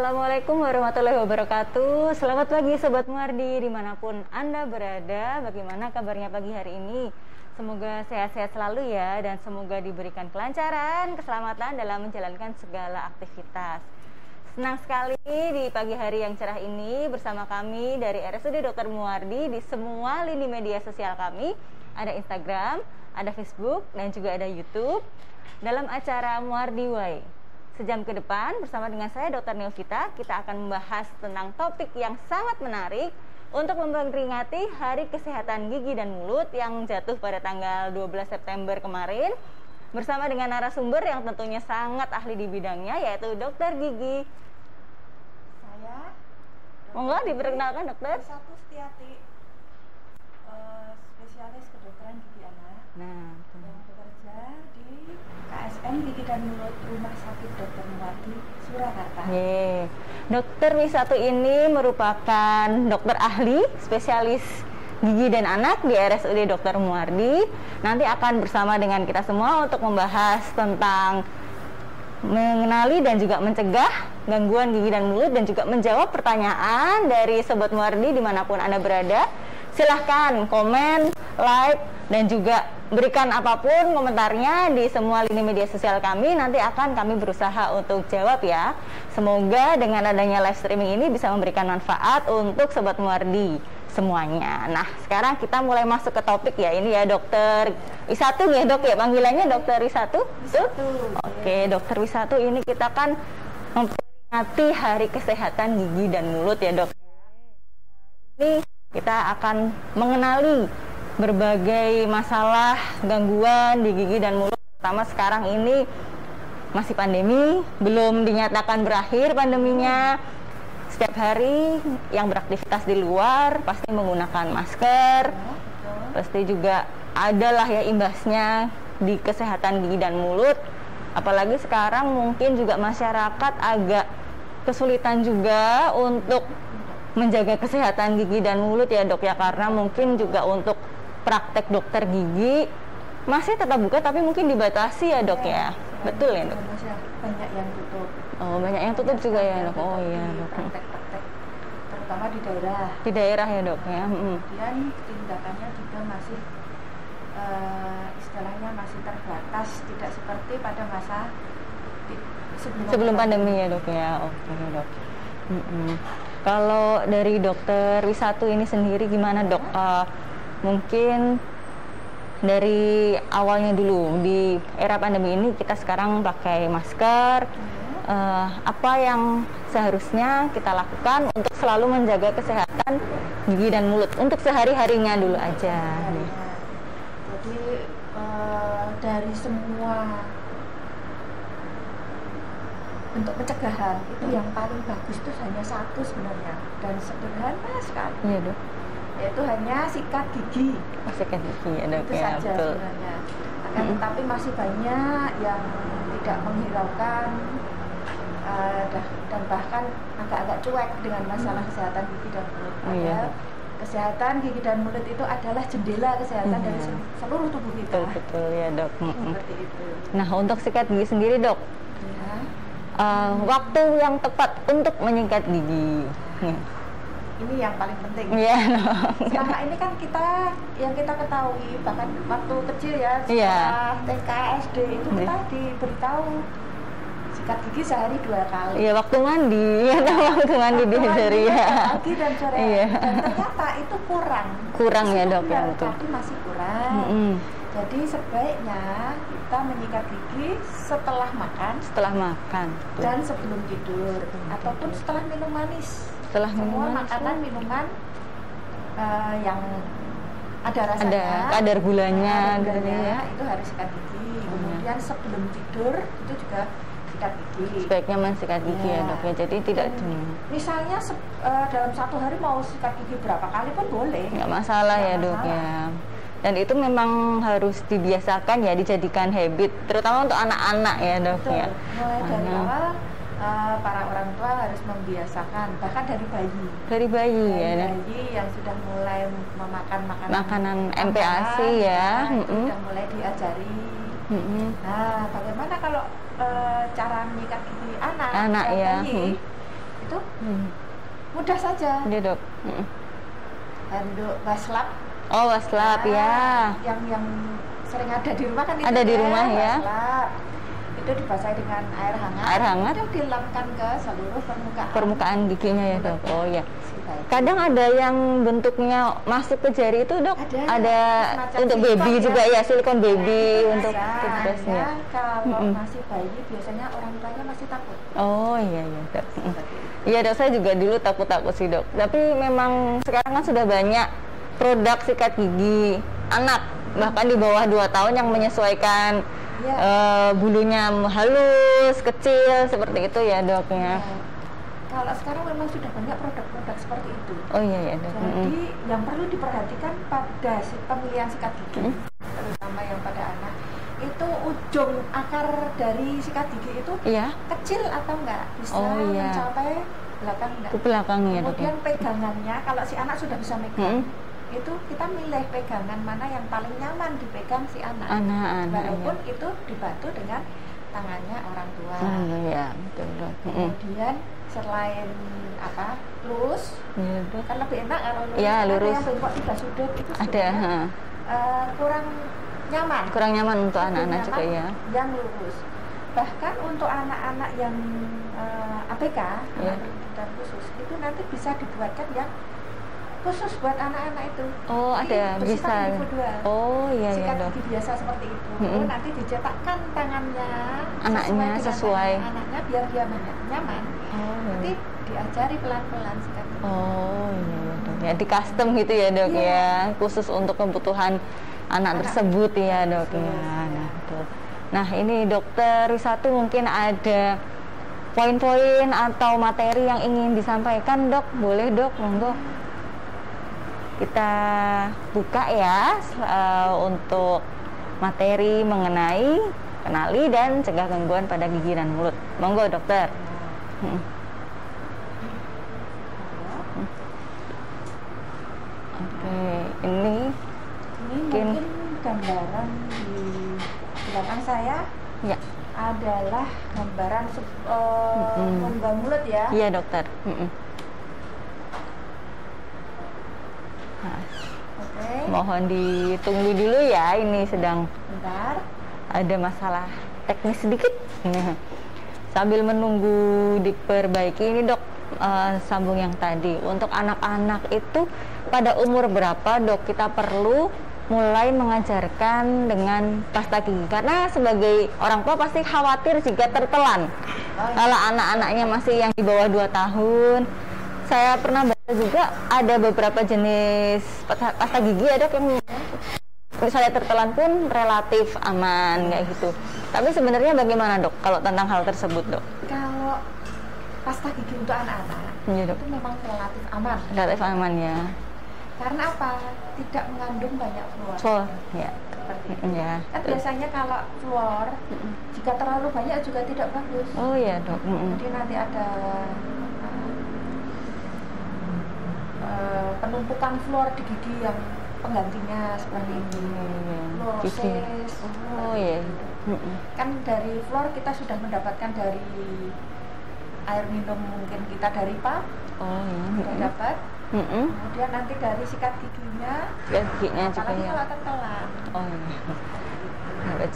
Assalamualaikum warahmatullahi wabarakatuh. Selamat pagi Sobat Muardi, dimanapun Anda berada. Bagaimana kabarnya pagi hari ini? Semoga sehat-sehat selalu ya, dan semoga diberikan kelancaran, keselamatan dalam menjalankan segala aktivitas. Senang sekali di pagi hari yang cerah ini bersama kami dari RSUD Dr. Muardi di semua lini media sosial kami. Ada Instagram, ada Facebook, dan juga ada YouTube dalam acara Muardi Way. Sejam ke depan bersama dengan saya Dr. Neovita, kita akan membahas tentang topik yang sangat menarik untuk memperingati Hari Kesehatan Gigi dan Mulut yang jatuh pada tanggal 12 September kemarin, bersama dengan narasumber yang tentunya sangat ahli di bidangnya, yaitu Dokter Gigi. Saya Monggo diperkenalkan dokter. Satu Setiati, spesialis kedokteran gigi anak Nah, yang bekerja di KSM Gigi dan Mulut Rumah Sakit Dr. Muardi, Surakarta. Dokter Wisatu ini merupakan dokter ahli spesialis gigi dan anak di RSUD Dr. Muardi. Nanti akan bersama dengan kita semua untuk membahas tentang mengenali dan juga mencegah gangguan gigi dan mulut, dan juga menjawab pertanyaan dari Sobat Muardi dimanapun Anda berada. Silahkan komen, like, dan juga berikan apapun komentarnya di semua lini media sosial kami. Nanti akan kami berusaha untuk jawab ya. Semoga dengan adanya live streaming ini bisa memberikan manfaat untuk Sobat Muardi semuanya. Nah, sekarang kita mulai masuk ke topik ya. Ini ya Dokter Wisatu ya dok ya, panggilannya Dokter Wisatu. Oke, Dokter Wisatu ini kita kan memperingati Hari Kesehatan Gigi dan Mulut ya dok. Ini kita akan mengenali berbagai masalah gangguan di gigi dan mulut, terutama sekarang ini masih pandemi, belum dinyatakan berakhir pandeminya. Setiap hari yang beraktivitas di luar pasti menggunakan masker, pasti juga adalah ya imbasnya di kesehatan gigi dan mulut. Apalagi sekarang mungkin juga masyarakat agak kesulitan juga untuk menjaga kesehatan gigi dan mulut ya dok ya, karena mungkin juga untuk praktek dokter gigi masih tetap buka tapi mungkin dibatasi ya dok ya. Betul ya dok? Banyak yang tutup. Oh, banyak yang tutup juga ya dok. Oh iya dok. Praktek-praktek terutama di daerah. Di daerah ya dok ya. Kemudian tindakannya juga masih istilahnya masih terbatas, tidak seperti pada masa sebelum pandemi ya dok ya. Oke dok. Kalau dari Dokter Wisatu ini sendiri gimana dok? Mungkin dari awalnya dulu di era pandemi ini kita sekarang pakai masker, apa yang seharusnya kita lakukan untuk selalu menjaga kesehatan gigi dan mulut untuk sehari-harinya dulu aja. Jadi dari semua untuk pencegahan itu yang paling bagus itu hanya satu sebenarnya, dan sederhana sekali. Iya dok. Yaitu hanya sikat gigi. Sikat gigi ya dok. Itu ya, saja betul. sebenarnya. Akan tetapi masih banyak yang tidak menghiraukan dan bahkan agak-agak cuek dengan masalah kesehatan gigi dan mulut. Iya. Kesehatan gigi dan mulut itu adalah jendela kesehatan dari seluruh tubuh kita. Betul ya dok. Seperti itu. Nah, untuk sikat gigi sendiri dok, waktu yang tepat untuk menyikat gigi. Ini yang paling penting. Iya. Selama ini kan yang kita ketahui, bahkan waktu kecil ya, Iya. TK, SD itu kita diberitahu sikat gigi sehari 2 kali. Iya, waktu mandi, waktu mandi diajari ya. Pagi dan sore. Iya. Dan ternyata itu kurang. Kurang ya dok ya, betul. Tadi masih kurang. Jadi sebaiknya kita menyikat gigi setelah makan. Setelah makan. Betul. Dan sebelum tidur, ataupun setelah minum manis. Setelah semua minum makanan minuman yang ada rasanya, ada kadar gulanya gitu ya, itu harus sikat gigi. Kemudian sebelum tidur itu juga sikat gigi. Sebaiknya mensikat gigi ya dok ya, jadi tidak misalnya dalam satu hari mau sikat gigi berapa kali pun boleh, nggak masalah ya dok ya. Dan itu memang harus dibiasakan ya, dijadikan habit, terutama untuk anak-anak ya dok. Betul. Ya. Mulai dari awal para orang tua harus membiasakan, bahkan dari bayi. Dari bayi ya. Bayi yang sudah mulai memakan makanan MPASI ya. Sudah mulai diajari. Nah, bagaimana kalau cara menyikat gigi anak ya. bayi? itu mudah saja. Iya dok. Handuk waslap. Oh waslap ya. Yang sering ada di rumah kan itu. Ada di rumah ya. Waslap. Itu dibasahi dengan air hangat. Air hangat. Itu dilapkan ke seluruh permukaan giginya ya dok. Oh ya. baik. Kadang ada yang bentuknya masuk ke jari itu dok. Ada untuk baby ya. juga ya, silikon baby Nah, untuk toothbrushnya. Kalau masih bayi biasanya orang tuanya masih takut. Oh iya iya dok. Iya dok, saya juga dulu takut sih dok. Tapi memang sekarang kan sudah banyak produk sikat gigi anak, bahkan di bawah 2 tahun yang menyesuaikan bulunya halus, kecil seperti itu ya doknya. Kalau sekarang memang sudah banyak produk-produk seperti itu. Oh iya ya dok. Jadi yang perlu diperhatikan pada pemilihan sikat gigi, terutama yang pada anak, itu ujung akar dari sikat gigi itu kecil atau enggak, bisa mencapai belakang enggak? Ke belakang ya dok. Kemudian pegangannya, kalau si anak sudah bisa megang, itu kita milih pegangan mana yang paling nyaman dipegang si anak. Walaupun itu dibantu dengan tangannya orang tua. Iya betul dok. Kemudian selain lurus, kan lebih enak kalau lurus. Iya lurus. Ada yang bengkok 3 sudut itu ada. Kurang nyaman. Kurang nyaman untuk anak-anak juga ya. Yang lurus. Bahkan untuk anak-anak yang ABK, dan khusus, itu nanti bisa dibuatkan yang khusus buat anak-anak itu. Oh ada bisa. Oh iya sikat dok. gigi biasa seperti itu. Nanti dicetakkan tangannya anaknya sesuai anaknya biar dia nyaman. Nanti diajari pelan-pelan sikat gigi. Oh iya dok. Ya di custom gitu ya dok ya, khusus untuk kebutuhan anak tersebut ya dok ya. Nah ini dokter Risatu mungkin ada poin-poin atau materi yang ingin disampaikan dok, boleh dok, monggo. Kita buka ya untuk materi mengenai kenali dan cegah gangguan pada gigi dan mulut. Monggo dokter. Oke, ini mungkin gambaran di belakang saya adalah gambaran rongga mulut ya. Iya dokter. Mohon ditunggu dulu ya, ini sedang ada masalah teknis sedikit. Sambil menunggu diperbaiki ini dok, sambung yang tadi. Untuk anak-anak itu pada umur berapa dok kita perlu mulai mengajarkan dengan pasta gigi? Karena sebagai orang tua pasti khawatir jika tertelan. Kalau anak-anaknya masih yang di bawah 2 tahun. Saya pernah baca juga ada beberapa jenis pasta gigi ya dok yang misalnya tertelan pun relatif aman kayak gitu. Tapi sebenarnya bagaimana dok kalau tentang hal tersebut dok? Kalau pasta gigi untuk anak-anak itu memang relatif aman. Relatif aman ya. Karena apa? Tidak mengandung banyak fluor. Fluor ya. Seperti itu. Kan biasanya kalau fluor jika terlalu banyak juga tidak bagus. Oh iya dok. Jadi nanti ada penumpukan fluor di gigi yang penggantinya seperti ini. Fluorosis. Oh iya. Kan dari fluor kita sudah mendapatkan dari air minum, mungkin kita dari PA. Oh iya. Sudah dapat. Kemudian nanti dari sikat giginya juga ya. Kalau tertelan. Oh iya.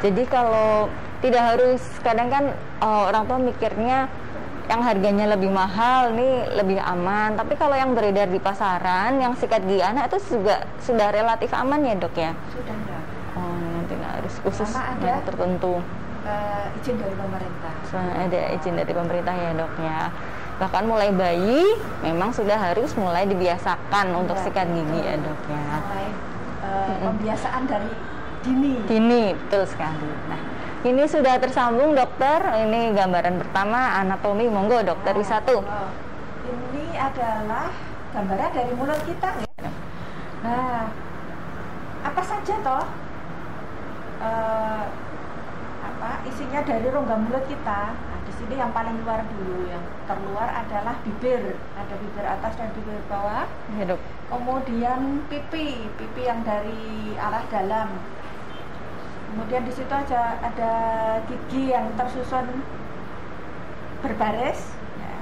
Jadi kalau tidak harus, kadang kan orang tua mikirnya yang harganya lebih mahal nih lebih aman, tapi kalau yang beredar di pasaran yang sikat gigi anak itu juga sudah relatif aman ya dok ya? Sudah enggak. Oh nanti harus khusus ada tertentu. Izin dari pemerintah. Ada izin dari pemerintah ya dok ya. Bahkan mulai bayi memang sudah harus mulai dibiasakan untuk sikat gigi ya dok ya. Mulai pembiasaan dari dini. Dini, betul sekali. Nah ini sudah tersambung dokter, ini gambaran pertama anatomi, monggo dokter Risatu. Ini adalah gambaran dari mulut kita ya. Nah, apa saja toh isinya dari rongga mulut kita. Nah, di sini yang paling luar dulu, yang terluar adalah bibir, ada bibir atas dan bibir bawah. Ya, dok. Kemudian pipi yang dari arah dalam. Kemudian di situ ada gigi yang tersusun berbaris. Ya.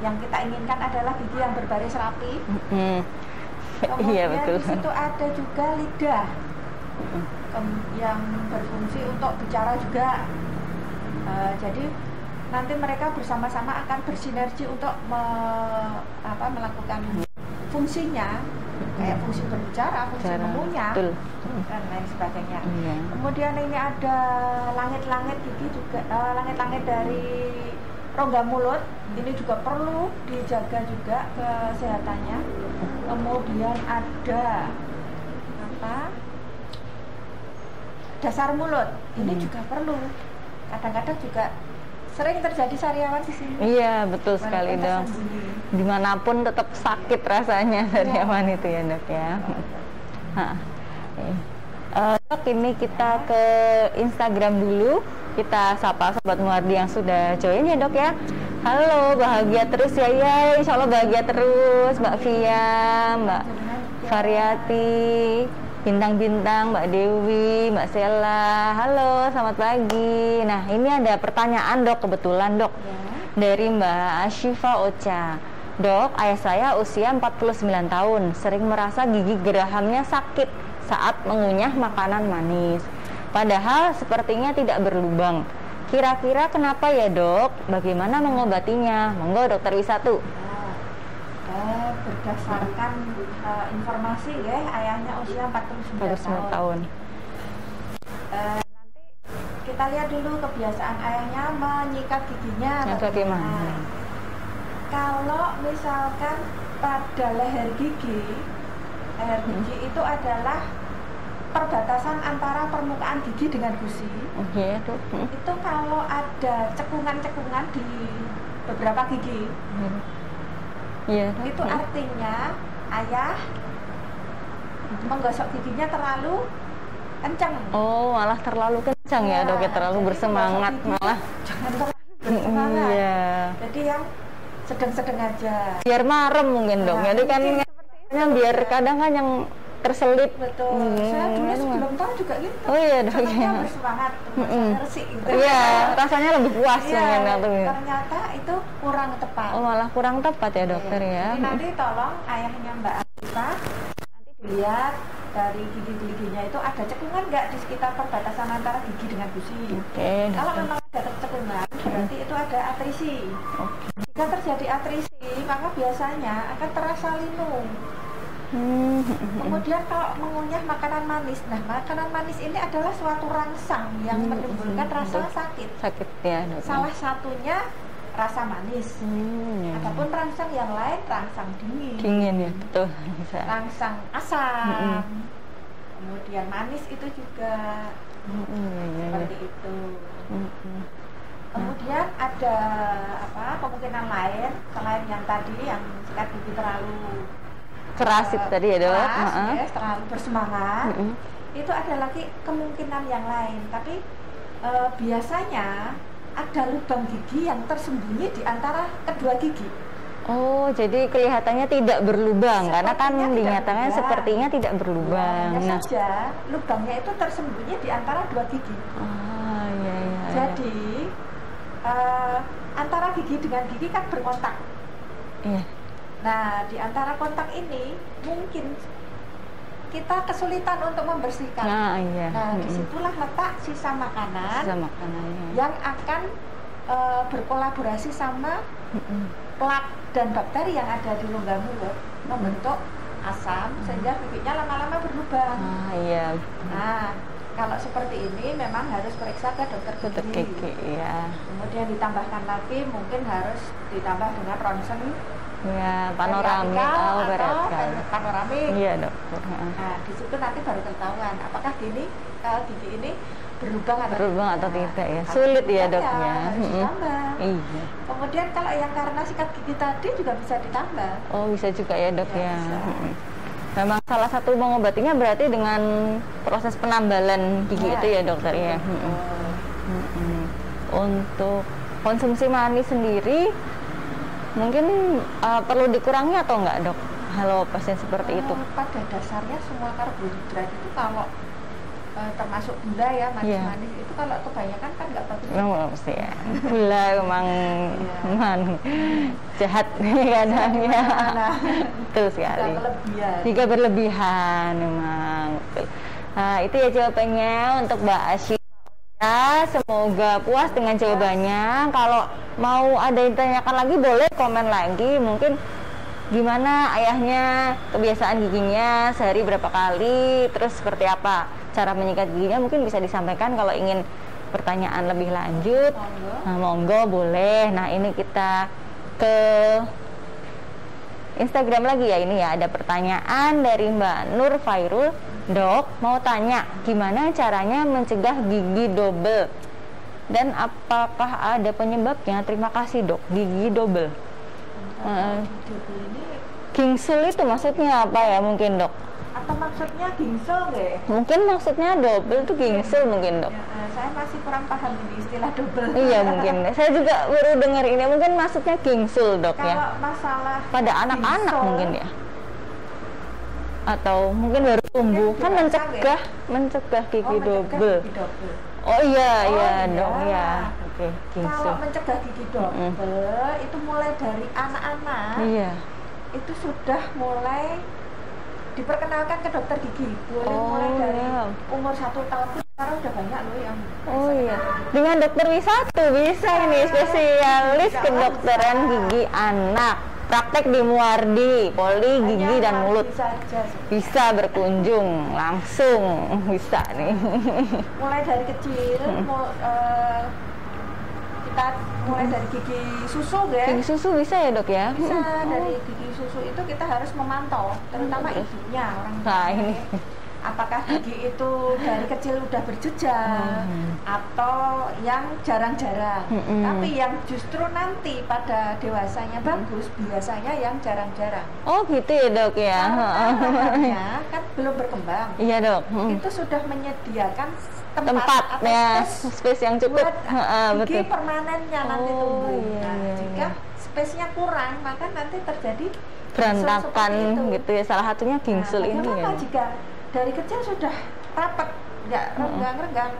yang kita inginkan adalah gigi yang berbaris rapi. Kemudian Iya, betul. di situ ada juga lidah yang berfungsi untuk bicara juga. Jadi nanti mereka bersama-sama akan bersinergi untuk melakukan fungsinya, kayak fungsi berbicara, fungsi mengunyah, dan lain sebagainya. Kemudian ini ada langit-langit gigi juga, langit-langit dari rongga mulut. Ini juga perlu dijaga juga kesehatannya. Kemudian ada dasar mulut. Ini juga perlu. Kadang-kadang juga sering terjadi sariawan di sini. Iya, betul sekali dok. Dimanapun tetap sakit rasanya sariawan itu ya dok ya. Dok, ini kita ke Instagram dulu. Kita sapa Sobat Muardi yang sudah join ya dok ya. Halo, bahagia terus ya insya Allah bahagia terus Mbak Via, Mbak Variati, Bintang-Bintang, Mbak Dewi, Mbak Sela. Halo, selamat pagi. Nah, ini ada pertanyaan dok, kebetulan dok, dari Mbak Ashifa Ocha. Dok, ayah saya usia 49 tahun, sering merasa gigi gerahamnya sakit saat mengunyah makanan manis. Padahal sepertinya tidak berlubang. Kira-kira kenapa ya dok? Bagaimana mengobatinya? Monggo dokter Wisatu. Berdasarkan informasi ya, ayahnya usia 49 tahun. Nanti kita lihat dulu kebiasaan ayahnya menyikat giginya. Bagaimana? Kalau misalkan pada leher gigi itu adalah perbatasan antara permukaan gigi dengan gusi. Itu kalau ada cekungan-cekungan di beberapa gigi, itu artinya ayah menggosok giginya terlalu kencang. Oh, malah terlalu kencang ya dok, terlalu bersemangat malah. Jangan terlalu bersemangat. Jadi yang sedang-sedang aja. Biar marem mungkin dok. Jadi kan biar kadang kan yang terselip. Betul. Saya dulu sebelum tahu juga gitu. Oh iya dok. Karena bersemangat, rasanya resik gitu. Iya, rasanya lebih puas ternyata itu kurang tepat. Oh, malah kurang tepat ya dokter ya. Jadi nanti tolong ayahnya Mbak Ashifa nanti dilihat dari gigi-giginya itu ada cekungan nggak di sekitar perbatasan antara gigi dengan gusi. Kalau memang ada cekungan, berarti itu ada atrisi. Jika terjadi atrisi, maka biasanya akan terasa linu. Kemudian kalau mengunyah makanan manis, nah makanan manis ini adalah suatu rangsang yang menimbulkan rasa sakit. Sakit ya dok. Salah satunya rasa manis. Adapun rangsang yang lain rangsang dingin. Dingin ya, betul. Rangsang asam. Kemudian manis itu juga seperti itu. Kemudian ada kemungkinan lain selain yang tadi yang sikat gigi terlalu keras itu tadi ya dok. Terlalu bersemangat. Itu ada lagi kemungkinan yang lain, tapi biasanya ada lubang gigi yang tersembunyi di antara kedua gigi. Oh, jadi kelihatannya tidak berlubang karena kan dinyatakan sepertinya tidak berlubang. Hanya saja lubangnya itu tersembunyi di antara dua gigi. Jadi antara gigi dengan gigi kan berkontak. Nah, di antara kontak ini mungkin kita kesulitan untuk membersihkan. Disitulah letak sisa makanan yang akan berkolaborasi sama plak dan bakteri yang ada di rongga mulut membentuk asam sehingga giginya lama-lama berlubang. Nah, kalau seperti ini memang harus periksa ke dokter gigi. Kemudian ditambahkan lagi mungkin harus ditambah dengan ronsen. Panoramik panoramik. Iya dokter. Nah, di situ nanti baru ketahuan apakah gigi ini berlubang atau tidak ya. Sulit ya doknya. Harus ditambah. Kemudian kalau yang karena sikat gigi tadi juga bisa ditambah. Oh, bisa juga ya dok ya. Memang salah satu mengobatinya berarti dengan proses penambalan gigi itu ya dokter ya. Untuk konsumsi manis sendiri mungkin perlu dikurangi atau enggak dok? Halo pasien seperti itu. Pada dasarnya semua karbohidrat itu kalau termasuk gula ya, manis-manis itu kalau kebanyakan kan nggak bagus. Mesti ya. Gula emang jahat kadang ya. Betul sekali. Jika berlebihan memang. Betul. Nah, itu ya jawabannya untuk Mbak Asy. Ya, semoga puas dengan jawabannya. Kalau mau ada yang ditanyakan lagi boleh komen lagi. Mungkin gimana ayahnya, kebiasaan giginya sehari berapa kali, terus seperti apa cara menyikat giginya, mungkin bisa disampaikan kalau ingin pertanyaan lebih lanjut. Nah, monggo boleh. Nah, ini kita ke Instagram lagi ya. Ini ya ada pertanyaan dari Mbak Nur Fairul. Dok, mau tanya gimana caranya mencegah gigi double dan apakah ada penyebabnya? Terima kasih dok. Gigi double. Gingsul itu maksudnya apa ya mungkin dok? Atau maksudnya gingsul nggak? Mungkin maksudnya double itu gingsul mungkin dok. Saya masih kurang paham ini istilah double. Iya mungkin. Saya juga baru dengar ini. Mungkin maksudnya gingsul dok. Kalau ya. Kalau masalah pada anak-anak mungkin ya. Atau mungkin baru tumbuh kan mencegah gigi double. Oh iya dong ya. Oke, kalau mencegah gigi double itu mulai dari anak-anak. Iya. Itu sudah mulai diperkenalkan ke dokter gigi. Mulai dari umur 1 tahun pun sekarang udah banyak loh yang. Oh iya. Dengan dokter Wisatu bisa ini spesialis kedokteran gigi anak. Praktek di Muardi, Poli Gigi dan Mulut. Bisa berkunjung langsung, bisa nih. Mulai dari kecil, kita mulai dari gigi susu ya. Gigi susu bisa ya dok ya? Bisa, dari gigi susu itu kita harus memantau, terutama ibunya orang tua. Nah ini. Apakah gigi itu dari kecil udah berjejak atau yang jarang-jarang. Tapi yang justru nanti pada dewasanya bagus biasanya yang jarang-jarang. Oh gitu ya dok ya. Karena kan belum berkembang. Iya dok. Itu sudah menyediakan tempat ya, space yang cukup buat gigi permanennya nanti tumbuh. Iya, jika space-nya kurang maka nanti terjadi berantakan gitu ya. Salah satunya gingsul ini ya. Jika dari kecil sudah rapat, nggak renggang,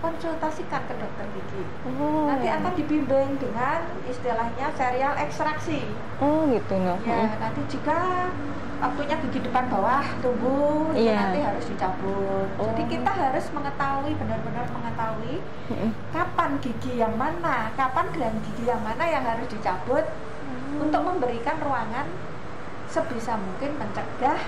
konsultasikan ke dokter gigi. Nanti akan dibimbing dengan istilahnya serial ekstraksi. Oh gitu loh. Ya, nanti jika waktunya gigi depan bawah tumbuh, itu nanti harus dicabut. Jadi kita harus mengetahui, benar-benar mengetahui kapan gigi yang mana, kapan gerang gigi yang mana yang harus dicabut untuk memberikan ruangan sebisa mungkin mencegah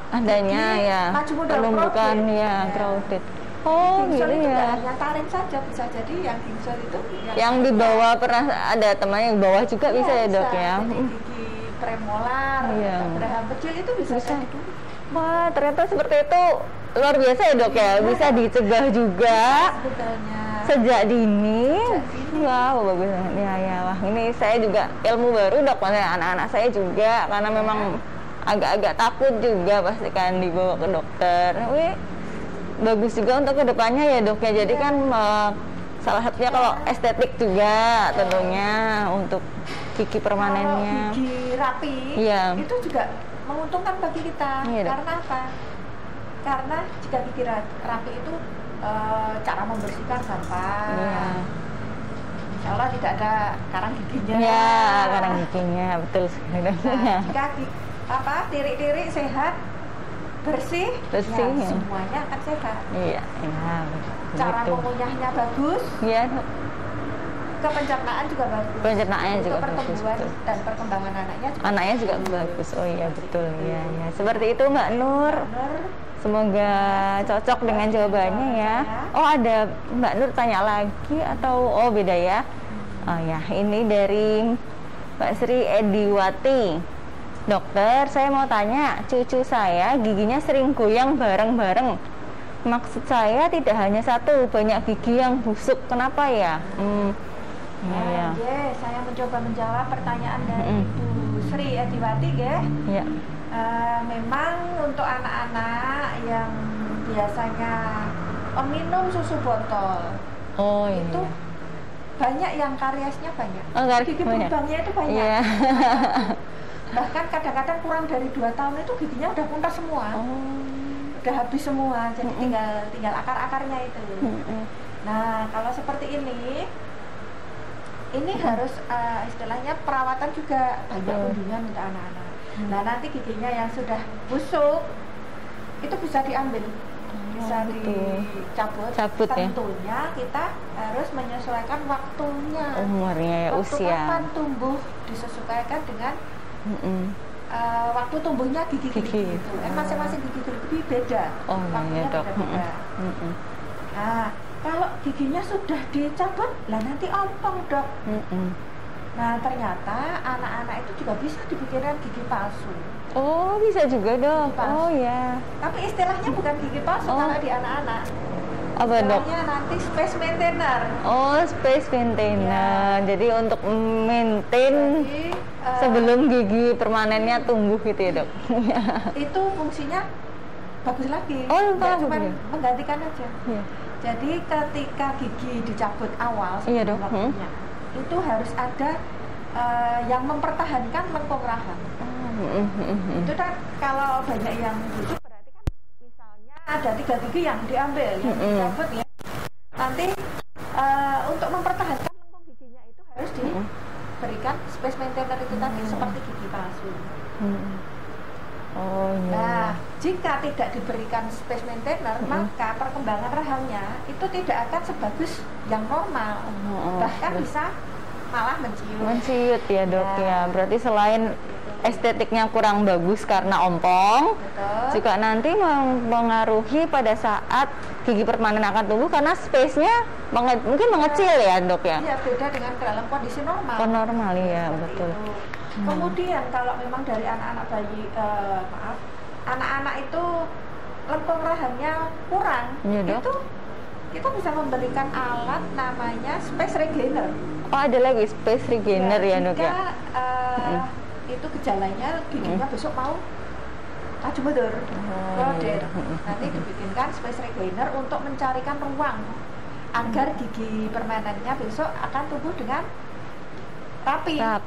adanya ya penumbukan ya crowded. Oh gitu ya. Yang taring saja bisa jadi yang gingsul itu yang di bawah pernah ada temannya yang bawah juga bisa ya dok ya. Gigi premolar, geraham kecil itu bisa. Wah ternyata seperti itu luar biasa ya dok ya. Bisa dicegah juga sejak dini. Wow bagus ya. Wah ini saya juga ilmu baru dok. Anak-anak saya juga karena memang agak-agak takut juga pasti kan dibawa ke dokter. Wih, bagus juga untuk kedepannya ya dok ya. Jadi kan salah satunya kalau estetik juga tentunya untuk gigi permanennya. Kalau gigi rapi itu juga menguntungkan bagi kita. Karena apa? Karena jika gigi rapi itu cara membersihkan sampah. Insya Allah tidak ada karang giginya. Ya, karang giginya betul sekali. Nah, jika tirik-tirik sehat, bersih ya, semuanya akan sehat. Iya, cara mengunyahnya bagus. Iya. Ke pencernaan juga bagus. Pencernaannya juga bagus. Dan perkembangan anaknya juga bagus. Oh iya betul ya. Seperti itu Mbak Nur. Semoga cocok dengan jawabannya ya. Oh ada Mbak Nur tanya lagi atau beda ya? Oh ya ini dari Mbak Sri Ediwati. Dokter, saya mau tanya, cucu saya giginya sering goyang bareng-bareng. Maksud saya tidak hanya satu, banyak gigi yang busuk. Kenapa ya? Saya mencoba menjawab pertanyaan dari Ibu Sri Ediwati, ya. Memang untuk anak-anak yang biasanya peminum susu botol, itu banyak yang kariesnya banyak. Gigi berlubangnya itu banyak. Bahkan kadang-kadang kurang dari 2 tahun itu giginya udah puntas semua. udah habis semua, jadi tinggal akar-akarnya itu. Nah, kalau seperti ini harus istilahnya perawatan juga, banyak kunjungan untuk anak-anak. Nah, nanti giginya yang sudah busuk itu bisa diambil, bisa dicabut. Tentunya kita harus menyesuaikan waktunya, umurnya ya, waktu usia. Kapan tumbuh disesuaikan dengan waktu tumbuhnya gigi itu. Masing-masing gigi beda. Waktunya beda. Nah, kalau giginya sudah dicabut, lah nanti ompong, Dok. Nah, ternyata anak-anak itu juga bisa dibikinkan gigi palsu. Oh, bisa juga, Dok. Oh ya. Tapi istilahnya bukan gigi palsu kalau di anak-anak. Apa, Dok? Istilahnya nanti space maintainer. Oh, space maintainer. Jadi untuk maintain sebelum gigi permanennya tumbuh gitu ya, Dok? Itu fungsinya bagus lagi. Oh, cuma menggantikan aja. Yeah. Jadi ketika gigi dicabut awal sebelum waktunya, itu harus ada yang mempertahankan lengkung rahang. Itu kan kalau banyak yang busuk berarti kan misalnya ada 3 gigi yang diambil, yang dicabut ya. Nanti untuk mempertahankan lengkung giginya itu harus diberikan space maintainer itu tadi, seperti gigi palsu. Oh, iya. Nah, jika tidak diberikan space maintainer, maka perkembangan rahangnya itu tidak akan sebagus yang normal. Bahkan bisa malah menciut ya, Dok. Ya, berarti selain estetiknya kurang bagus karena ompong, juga nanti mempengaruhi pada saat gigi permanen akan tumbuh karena space-nya mungkin mengecil ya, Dok ya. Iya, beda dengan dalam kondisi normal. Normal ya, betul. Kemudian kalau memang dari anak-anak bayi, anak-anak itu lengkung rahangnya kurang, itu kita bisa memberikan alat namanya space regainer. Oh, ada lagi space regainer ya, Dok ya. Itu gejalanya giginya besok mau maju mundur, krodit. Nanti dibikinkan space regainer untuk mencarikan ruang agar gigi permanennya besok akan tumbuh dengan rapi ya,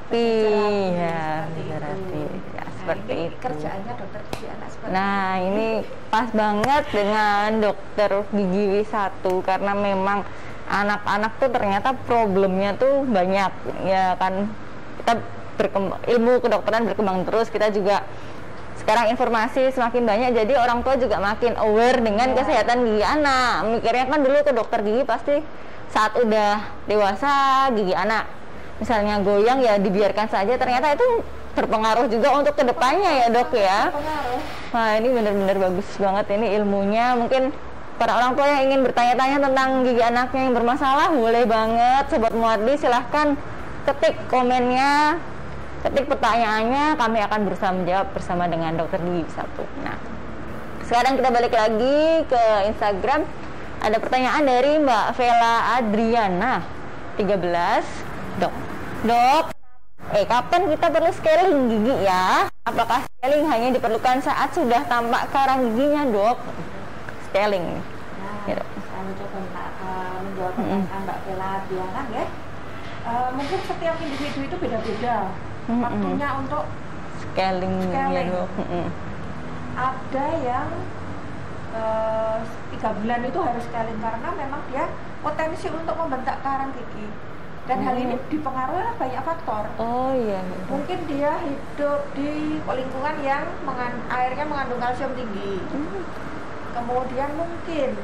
berarti ya, seperti itu kerjaannya dokter gigi anak seperti nah itu. Ini pas banget dengan dokter gigi W1 karena memang anak-anak tuh ternyata problemnya tuh banyak ya kan. Kita ilmu kedokteran berkembang terus, kita juga sekarang informasi semakin banyak, jadi orang tua juga makin aware dengan kesehatan gigi anak. Mikirnya kan dulu ke dokter gigi pasti saat udah dewasa gigi anak misalnya goyang ya dibiarkan saja, ternyata itu berpengaruh juga untuk kedepannya ya, Dok ya. Nah, ini benar-benar bagus banget ini ilmunya. Mungkin para orang tua yang ingin bertanya-tanya tentang gigi anaknya yang bermasalah, boleh banget Sobat Muardi, silahkan ketik komennya, ketik pertanyaannya, kami akan berusaha menjawab bersama dengan dokter gigi W1. Nah, sekarang kita balik lagi ke Instagram. Ada pertanyaan dari Mbak Vela Adriana 13. Dok, kapan kita perlu scaling gigi ya? Apakah scaling hanya diperlukan saat sudah tampak karang giginya, Dok? Scaling. Nah, saya mencoba menjawab pertanyaan Mbak Vela Adriana ya. Mungkin setiap individu itu beda-beda waktunya untuk scaling. Ya, Dok. Ada yang 3 bulan itu harus scaling karena memang dia potensi untuk membentak karang gigi. Dan hal ini dipengaruhi oleh banyak faktor. Oh iya. Mungkin dia hidup di lingkungan yang airnya mengandung kalsium tinggi. Kemudian mungkin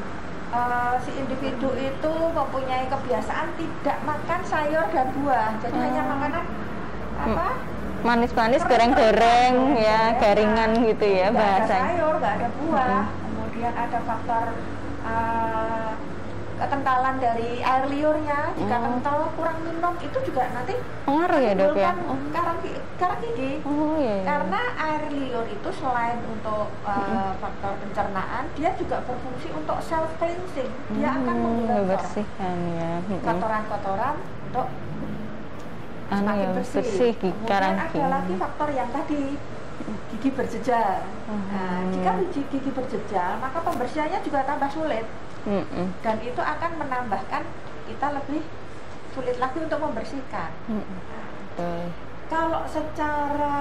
si individu itu mempunyai kebiasaan tidak makan sayur dan buah. Jadi hanya makanan manis-manis, goreng-goreng ya, garingan gitu ya bahasa. Nggak ada sayur, nggak ada buah. Kemudian ada faktor kekentalan dari air liurnya, jika kental kurang minum itu juga nanti pengaruh ya, Dok ya. Karang gigi. Karena air liur itu selain untuk faktor pencernaan, dia juga berfungsi untuk self cleansing. Dia akan membersihkan ya kotoran-kotoran untuk semakin bersih. Kemudian ada lagi faktor yang tadi gigi berjejal. Nah, jika gigi berjejal, maka pembersihannya juga tambah sulit. Dan itu akan menambahkan kita lebih sulit lagi untuk membersihkan. Kalau secara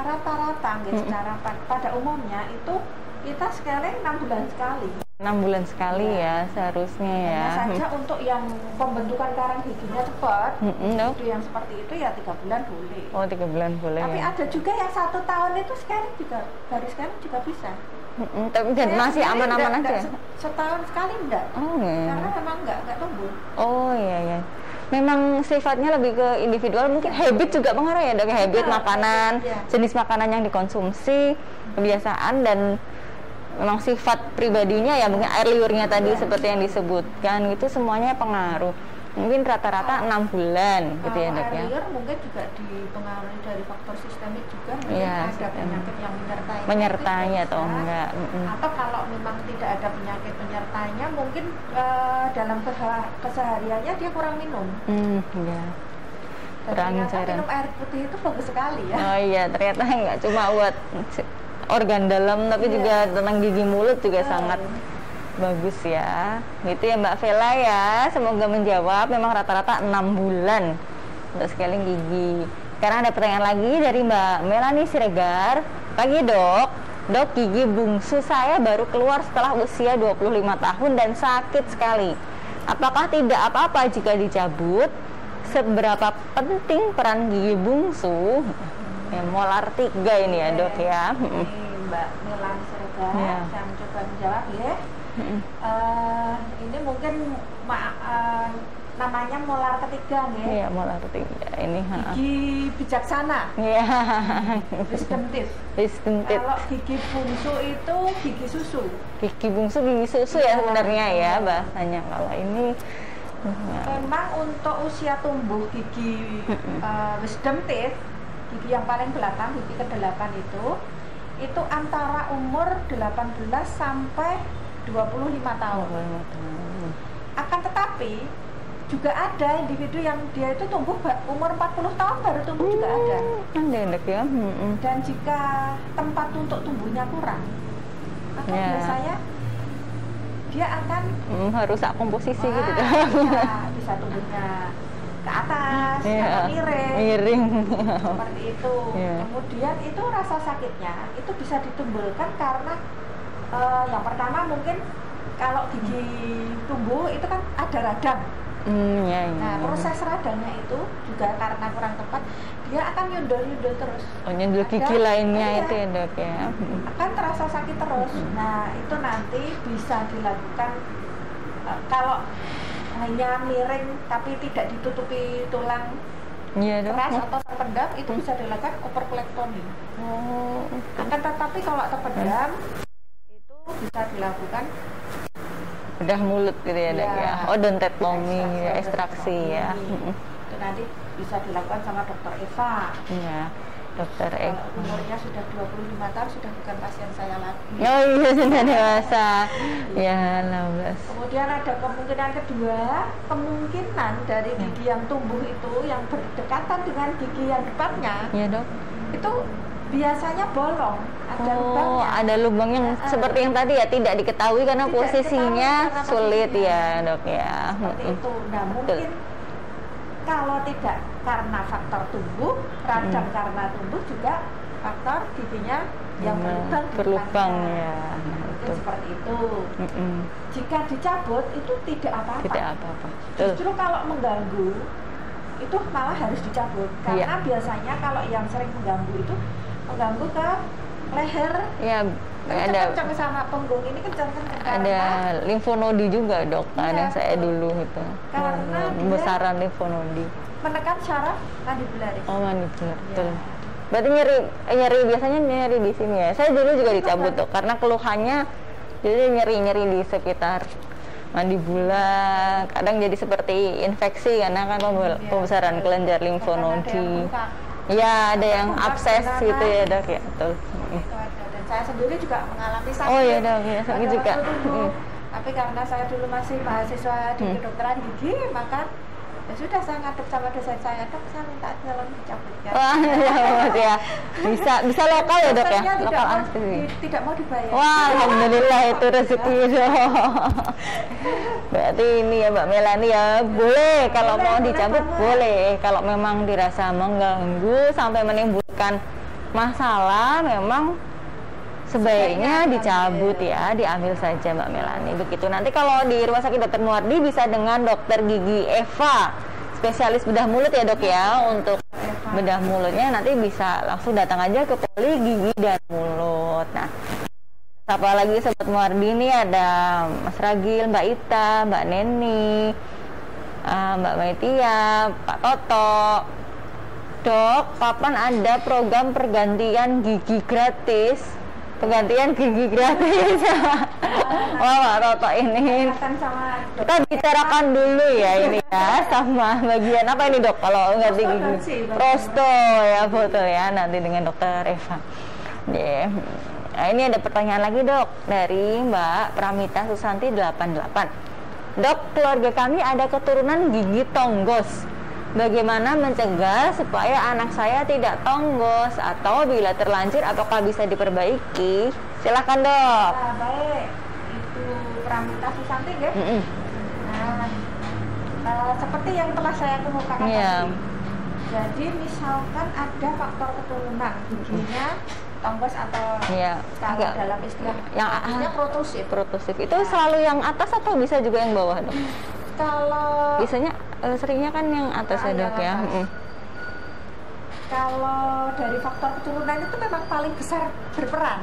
rata-rata, secara pada umumnya itu Kita scaling 6 bulan sekali. 6 bulan sekali ya seharusnya ya. Hanya saja untuk yang pembentukan karang giginya cepat, itu yang seperti itu ya 3 bulan boleh. Oh 3 bulan boleh. Tapi ya? ada juga yang 1 tahun itu scaling juga, baru scaling juga bisa. Tapi masih aman-aman aja. Setahun sekali enggak. Oh iya. Karena memang enggak tumbuh. Oh iya ya. Memang sifatnya lebih ke individual, mungkin habit juga pengaruh ya dok, habit makanan, jenis makanan yang dikonsumsi, kebiasaan dan memang sifat pribadinya ya, mungkin air liurnya tadi seperti yang disebutkan itu semuanya pengaruh. Mungkin rata-rata 6 bulan gitu ya dok ya. Air liur mungkin juga dipengaruhi dari faktor sistemik juga, mungkin ya, ada penyakit yang menyertainya atau enggak. Atau kalau memang tidak ada penyakit penyertainya, mungkin dalam kesehariannya dia kurang minum. Ya. Kurang cairan. Minum air putih itu bagus sekali ya. Oh iya, ternyata nggak cuma buat organ dalam tapi juga tentang gigi mulut juga sangat bagus ya. Gitu ya Mbak Vela ya, semoga menjawab. Memang rata-rata 6 bulan untuk scaling gigi. Sekarang ada pertanyaan lagi dari Mbak Melani Siregar. Pagi dok, gigi bungsu saya baru keluar setelah usia 25 tahun dan sakit sekali. Apakah tidak apa-apa jika dicabut? Seberapa penting peran gigi bungsu? Ya, molar 3 ini ya dok ya. Mbak Melani Siregar, saya mencoba menjawab ya. Ini mungkin namanya molar ketiga nih. Iya, molar ketiga ini. Gigi bijaksana. Iya. Wisdom teeth. Kalau gigi bungsu itu gigi susu. Gigi bungsu gigi susu ya sebenarnya ya bahasanya. Kalau ini memang untuk usia tumbuh gigi wisdom teeth, gigi yang paling belakang, gigi ke-8 itu antara umur 18 sampai 25 tahun. Akan tetapi juga ada individu yang dia itu tumbuh umur 40 tahun baru tumbuh juga ada. Enak ya. Dan jika tempat untuk tumbuhnya kurang, maka biasanya dia akan rusak komposisi gitu kan. Bisa tumbuhnya ke atas, atau miring. Seperti itu. Kemudian itu rasa sakitnya itu bisa ditimbulkan karena yang pertama mungkin kalau gigi tumbuh itu kan ada radang. Nah, proses radangnya itu juga karena kurang tepat, dia akan nyundul terus. Oh, nyundul gigi lainnya itu ya dok ya. Akan terasa sakit terus. Nah, itu nanti bisa dilakukan kalau hanya miring tapi tidak ditutupi tulang keras atau terpendam, itu bisa dilakukan operculektomi. Akan tetapi kalau terpendam bisa dilakukan bedah mulut gitu ya dok ya. Odontektomi ya, ekstraksi ya. Itu nanti bisa dilakukan sama dokter Eva. Iya, dokter Eva. Umurnya sudah 25 tahun, sudah bukan pasien saya lagi. Oh iya, sudah dewasa. Ya, 16. Kemudian ada kemungkinan kedua, kemungkinan dari gigi yang tumbuh itu yang berdekatan dengan gigi yang depannya. Iya dok. Itu biasanya bolong, ada lubangnya. Ada lubang yang seperti yang tadi ya, tidak diketahui karena tidak posisinya sulit ya dok ya. Seperti itu. Nah mungkin kalau tidak karena faktor tumbuh, radang karena tumbuh, juga faktor giginya yang berlubang ya. Itu seperti itu. Jika dicabut itu tidak apa-apa. Tidak apa-apa. Justru kalau mengganggu itu malah harus dicabut karena biasanya kalau yang sering mengganggu itu mengganggu ke leher. Ya, ada kencang sama punggung ini kencang. Ada limfonodi juga dok, yang saya dulu itu. Karena besaran limfonodi. Menekan syaraf mandibularis. Oh, mandibular, betul. Berarti nyeri biasanya nyeri di sini ya. Saya dulu juga dicabut dok, karena keluhannya jadi nyeri di sekitar mandibula, kadang jadi seperti infeksi karena kan pembesaran kelenjar limfonodi. Ya, ada yang abses gitu ya dok ya, betul. Dan saya sendiri juga mengalami sakit. Oh iya dok, ya sakit juga. Tapi karena saya dulu masih mahasiswa di kedokteran gigi, maka ya sudah saya ngadep sama dosen saya, dok saya minta nyelon dicabutkan. Wah ya, bisa lokal ya dok ya, lokal anestesi. Tidak mau dibayar. Wah alhamdulillah itu rezeki dok. Berarti ini ya Mbak Melani ya, boleh kalau mau dicabut boleh, kalau memang dirasa mengganggu sampai menimbulkan masalah memang sebaiknya dicabut ya, diambil saja Mbak Melani. Begitu. Nanti kalau di Rumah Sakit Dr. Muardi bisa dengan dokter gigi Eva, spesialis bedah mulut ya dok ya. Untuk bedah mulutnya nanti bisa langsung datang aja ke Poli Gigi dan Mulut. Nah, siapa lagi Sobat Muardi ini, ada Mas Ragil, Mbak Ita, Mbak Neni, Mbak Maitia, Pak Toto. Dok, kapan ada program pergantian gigi gratis? Penggantian gigi gratis. Wah, Pak Toto ini kita bicarakan dulu ya ini ya, sama bagian apa ini dok kalau ganti gigi? Prosto ya, betul ya, nanti dengan dokter Eva. Yeah. Nah, ini ada pertanyaan lagi dok dari Mbak Pramita Susanti 88. Dok, keluarga kami ada keturunan gigi tonggos. Bagaimana mencegah supaya anak saya tidak tonggos, atau bila terlanjur apakah bisa diperbaiki? Silahkan dok. Nah, baik, itu Pramita Susanti ya. Nah, seperti yang telah saya kemukakan tadi. Jadi misalkan ada faktor keturunan giginya tonggos atau kalau dalam istilah yang protrusif. Protrusif itu selalu yang atas atau bisa juga yang bawah dok? Kalau biasanya seringnya kan yang atas ya dok ya. Kalau dari faktor keturunan itu memang paling besar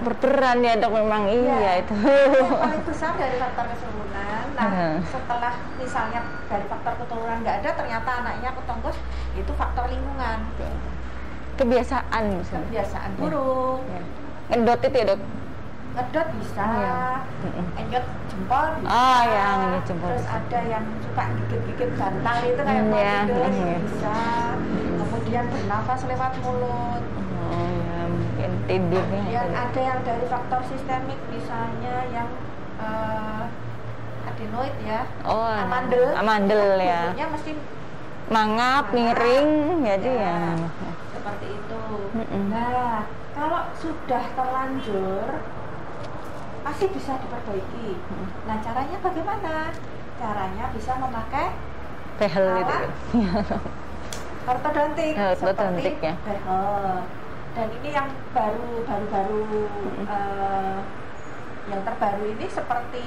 berperan ya dok, memang iya itu yang paling besar dari faktor keturunan. Nah setelah misalnya dari faktor keturunan nggak ada, ternyata anaknya ketonggos, itu faktor lingkungan, kebiasaan buruk. Ngedot itu ya dok? Ngedot bisa, enyot jempol bisa, yang enyot jempol terus bisa. Ada yang suka gigit-gigit bantal itu kayak bisa, kemudian bernafas lewat mulut, mungkin tidurnya. Yang ada yang dari faktor sistemik, misalnya yang adenoid ya, amandel ya, tubuhnya mesti mangap, miring, jadi ya seperti itu. Nah, kalau sudah terlanjur pasti bisa diperbaiki. Nah, caranya bagaimana? Caranya bisa memakai behel itu. Ortodontik, seperti ya. Behel. Dan ini yang baru yang terbaru ini seperti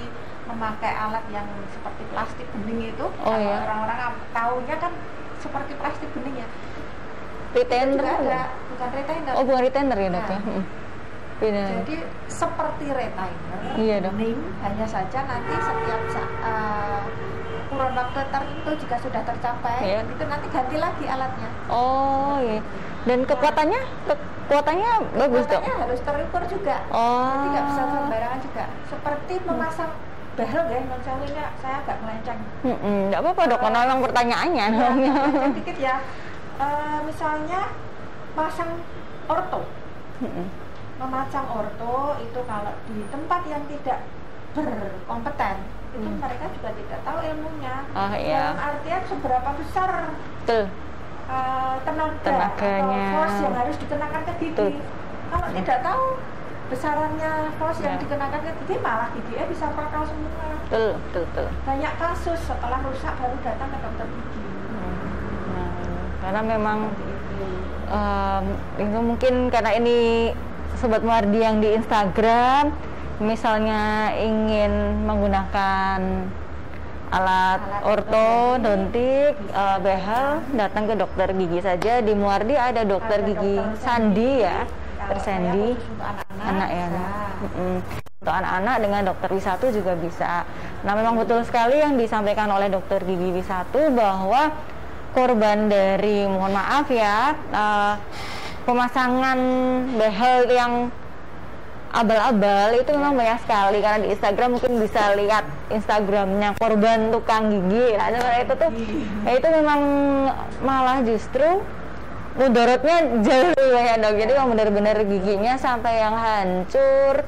memakai alat yang seperti plastik bening itu. Orang-orang tahunya kan seperti plastik bening ya. Retainer bukan retainer. Bukan retainer ya dok ya. Jadi seperti retainer bening, hanya saja nanti setiap kurun waktu tertentu jika sudah tercapai itu nanti ganti lagi alatnya. Dan kekuatannya bagus dok. Kekuatannya harus terukur juga. Nanti nggak bisa sembarangan juga. Seperti memasang behel ya, misalnya saya agak melenceng. Nggak apa-apa dok, karena memang pertanyaannya. Sedikit ya. Misalnya pasang orto, memasang orto itu kalau di tempat yang tidak berkompeten itu mereka juga tidak tahu ilmunya. Dalam artian seberapa besar tenaganya, atau force yang harus dikenakan ke gigi. Kalau tidak tahu besarannya force yang dikenakan ke gigi, malah giginya bisa fatal semua. Banyak kasus setelah rusak baru datang ke dokter gigi. Karena memang itu mungkin karena ini Sobat Muardi yang di Instagram, misalnya ingin menggunakan alat ortodontik, behel, datang ke dokter gigi saja. Di Muardi ada dokter gigi Sandi ya, Sandi anak ya. Untuk anak-anak dengan dokter Wisatu juga bisa. Nah memang betul sekali yang disampaikan oleh dokter gigi Wisatu bahwa korban dari, mohon maaf ya, pemasangan behel yang abal-abal itu memang banyak sekali. Karena di Instagram mungkin bisa lihat Instagramnya korban tukang gigi ya, itu tuh itu memang malah justru mudaratnya jauh lebih banyak dok. Jadi yang benar-benar giginya sampai yang hancur,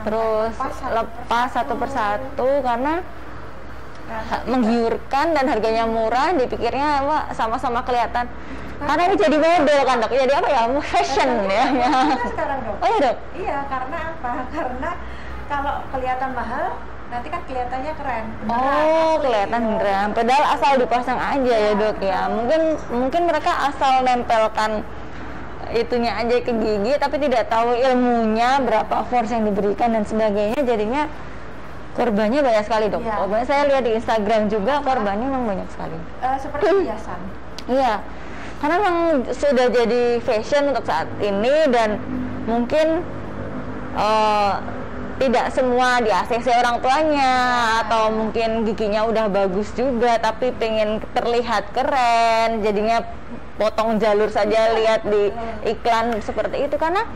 terus lepas satu persatu karena menggiurkan dan harganya murah, dipikirnya sama-sama kelihatan. Karena ini jadi model kan dok, jadi apa ya, fashion ya. Sekarang dok. Oh iya dok. Iya, karena apa? Karena kalau kelihatan mahal, nanti kan kelihatannya keren. Kelihatan beneran. Padahal asal dipasang aja ya dok ya. Mungkin mereka asal nempelkan itunya aja ke gigi tapi tidak tahu ilmunya, berapa force yang diberikan dan sebagainya, jadinya korbannya banyak sekali dok. Ya. Korbannya saya lihat di Instagram juga korbannya memang banyak sekali. Seperti hiasan. Iya, karena memang sudah jadi fashion untuk saat ini dan mungkin tidak semua di ACC orang tuanya atau mungkin giginya udah bagus juga tapi pengen terlihat keren, jadinya potong jalur saja lihat di iklan seperti itu. Karena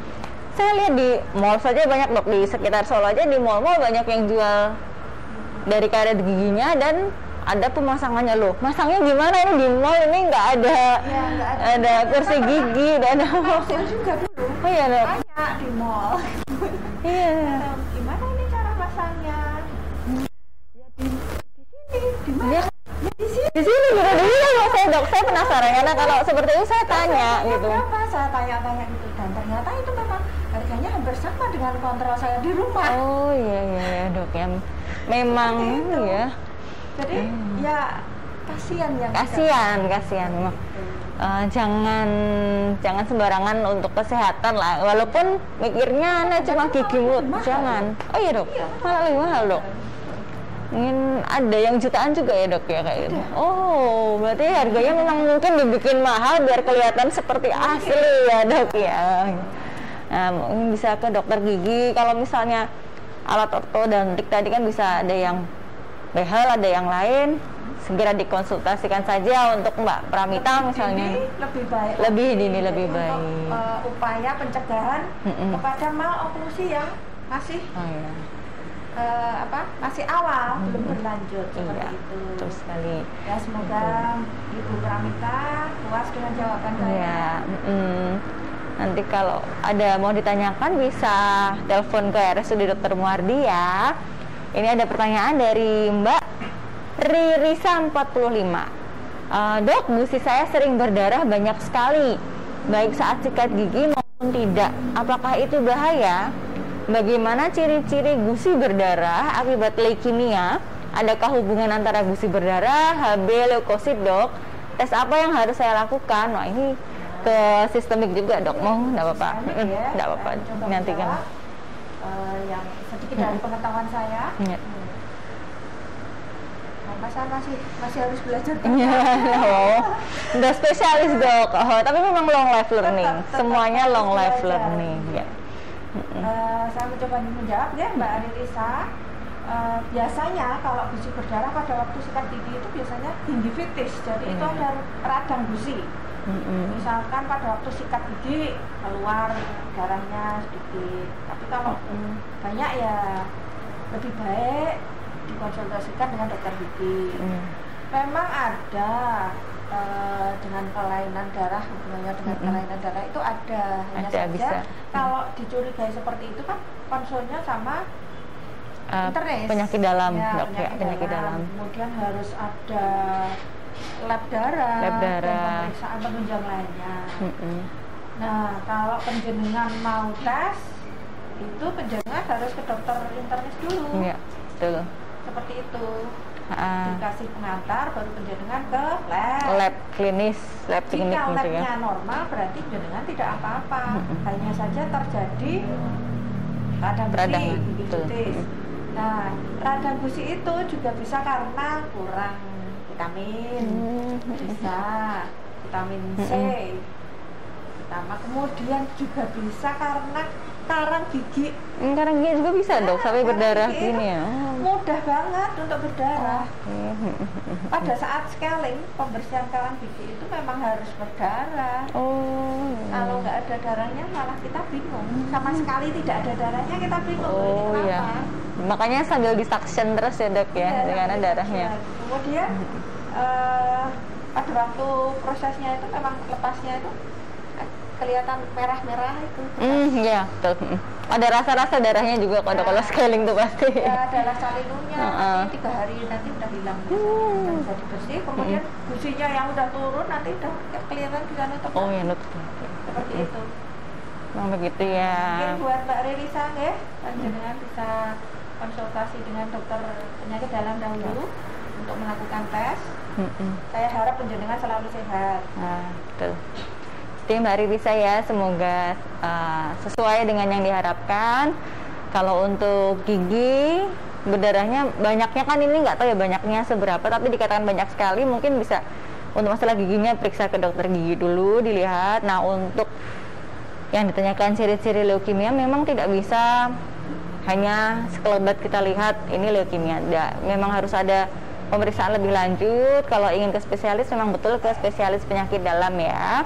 saya lihat di mall saja banyak dok, di sekitar Solo aja di mall-mall banyak yang jual dari karet giginya dan ada pemasangannya. Loh, masangnya gimana ini di mall ini nggak ada, Ya, ada kursi gigi dan Hasil juga dulu. oh iya dok. Tanya di mall. Iya. Gimana ini cara pasangnya? Ya di sini. Di mana? Ya, Ya di sini. di sini gitu dulu saya dok, saya penasaran karena kalau seperti itu saya tanya gitu. Berapa? Saya tanya-tanya gitu dan ternyata itu memang harganya hampir sama dengan kontrol saya di rumah. Oh iya iya dok ya, memang Seperti itu. ya. Jadi ya kasihan ya. Kasihan memang. Jangan sembarangan untuk kesehatan lah, walaupun mikirnya anda cuma gigi mulut, jangan. Oh iya dok, malah lebih mahal dok. Mungkin ada yang jutaan juga ya dok ya kayak gitu. Oh berarti harganya memang mungkin dibikin mahal biar kelihatan seperti asli ya dok ya. Nah, mungkin bisa ke dokter gigi. Kalau misalnya alat ortodontik tadi kan bisa ada yang behel, ada yang lain, segera dikonsultasikan saja untuk Mbak Pramita misalnya. Lebih baik. Lebih dini lebih Untuk, baik. upaya pencegahan kepada maloklusi yang masih Oh iya. masih awal, belum berlanjut seperti Iya, itu. betul sekali. Ya semoga Ibu Pramita puas dengan jawaban saya. Iya. Nanti kalau ada mau ditanyakan bisa telepon ke RSUD Dr. Muardi ya. Ini ada pertanyaan dari Mbak Ririsa 45. Dok, gusi saya sering berdarah banyak sekali, baik saat sikat gigi maupun tidak. Apakah itu bahaya? Bagaimana ciri-ciri gusi berdarah akibat leukemia? Adakah hubungan antara gusi berdarah, HB, leukosit dok? Tes apa yang harus saya lakukan? Wah ini ke sistemik juga dok, mau nggak apa-apa? Nggak apa-apa, nanti kan. Yang sedikit dari pengetahuan saya. Iya. Saya masih harus belajar. Oh, udah spesialis dok. Oh, tapi memang long life learning. Semuanya long life learning. Ya. Saya mencoba menjawab ya Mbak Ririsa. Biasanya kalau gusi berdarah pada waktu sikat gigi itu biasanya gingivitis. Jadi itu ada radang gusi. Misalkan pada waktu sikat gigi keluar darahnya sedikit. Tapi kalau banyak ya lebih baik dikonsultasikan dengan dokter gigi. Memang ada dengan kelainan darah, hubungannya dengan kelainan darah itu ada. Hanya saja bisa. Kalau dicurigai seperti itu kan konsulnya sama internis. Penyakit dalam, ya, dok ya, penyakit dalam. Kemudian harus ada lab darah, dan pemeriksaan penunjang lainnya. Nah, kalau penjenengan mau tes, itu penjenengan harus ke dokter internis dulu. Iya, betul. Seperti itu. Dikasih pengantar, baru penjenengan ke lab. Lab klinis, lab klinik Jika gitu ya. labnya normal, berarti penjenengan tidak apa-apa. Hanya saja terjadi radang gusi, gingivitis. Nah, radang gusi itu juga bisa karena kurang vitamin, bisa vitamin C, pertama. Kemudian juga bisa karena karang gigi. Karang gigi juga bisa dok, sampai berdarah gini ya. Mudah banget untuk berdarah. Pada saat scaling, pembersihan karang gigi itu memang harus berdarah. Kalau nggak ada darahnya malah kita bingung. Sama sekali tidak ada darahnya kita bingung. Ini kenapa? Iya. Makanya sambil disuction terus ya dok ya, dengan darahnya. Kemudian pada waktu prosesnya itu memang lepasnya itu kelihatan merah-merah itu. Iya, betul. Ada rasa-rasa darahnya juga kalau scaling tuh pasti. Ya, ada rasa lindungnya. Nanti 3 hari nanti udah hilang. Bisa dibersih. Kemudian gusinya yang udah turun nanti udah kelihatan bisa nutup. Oh ya nutup. Seperti itu. Memang begitu ya. Mungkin buat Mbak Ririsa ya, panjenengan bisa konsultasi dengan dokter penyakit dalam dahulu untuk melakukan tes. Saya harap panjenengan selalu sehat. Betul. Oke Mbak Ririsa ya, semoga sesuai dengan yang diharapkan. Kalau untuk gigi berdarahnya banyaknya kan ini nggak tahu ya banyaknya seberapa, tapi dikatakan banyak sekali, mungkin bisa untuk masalah giginya periksa ke dokter gigi dulu dilihat. Nah untuk yang ditanyakan ciri-ciri leukemia memang tidak bisa hanya sekelebat kita lihat ini leukemia, memang harus ada pemeriksaan lebih lanjut. Kalau ingin ke spesialis memang betul ke spesialis penyakit dalam ya.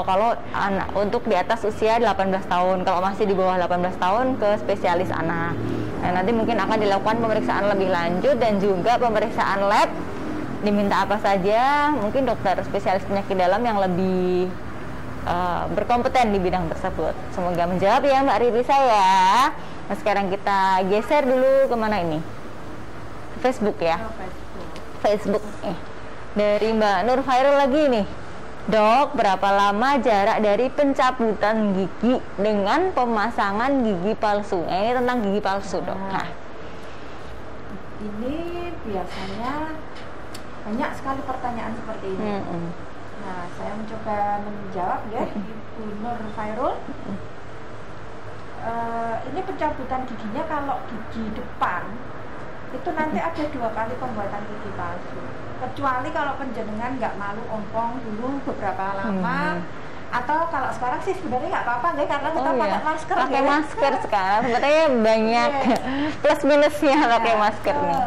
Kalau anak untuk di atas usia 18 tahun, kalau masih di bawah 18 tahun ke spesialis anak. Nah, nanti mungkin akan dilakukan pemeriksaan lebih lanjut dan juga pemeriksaan lab. Diminta apa saja, mungkin dokter spesialis penyakit dalam yang lebih berkompeten di bidang tersebut. Semoga menjawab ya Mbak Ririsa ya. Nah, sekarang kita geser dulu kemana ini? Facebook ya. Facebook. Dari Mbak Nur Khairul lagi nih. Dok, berapa lama jarak dari pencabutan gigi dengan pemasangan gigi palsu? Ini tentang gigi palsu, Dok. Nah, ini biasanya banyak sekali pertanyaan seperti ini. Nah, saya mencoba menjawab ya, Ibu Nur Khairul. Ini pencabutan giginya kalau gigi depan itu nanti ada 2 kali pembuatan gigi palsu. Kecuali kalau penjenengan nggak malu ompong dulu beberapa lama, atau kalau sekarang sih sebenarnya nggak apa-apa deh karena kita pakai masker. Pakai masker sekarang, sebetulnya banyak plus minusnya pakai masker nih.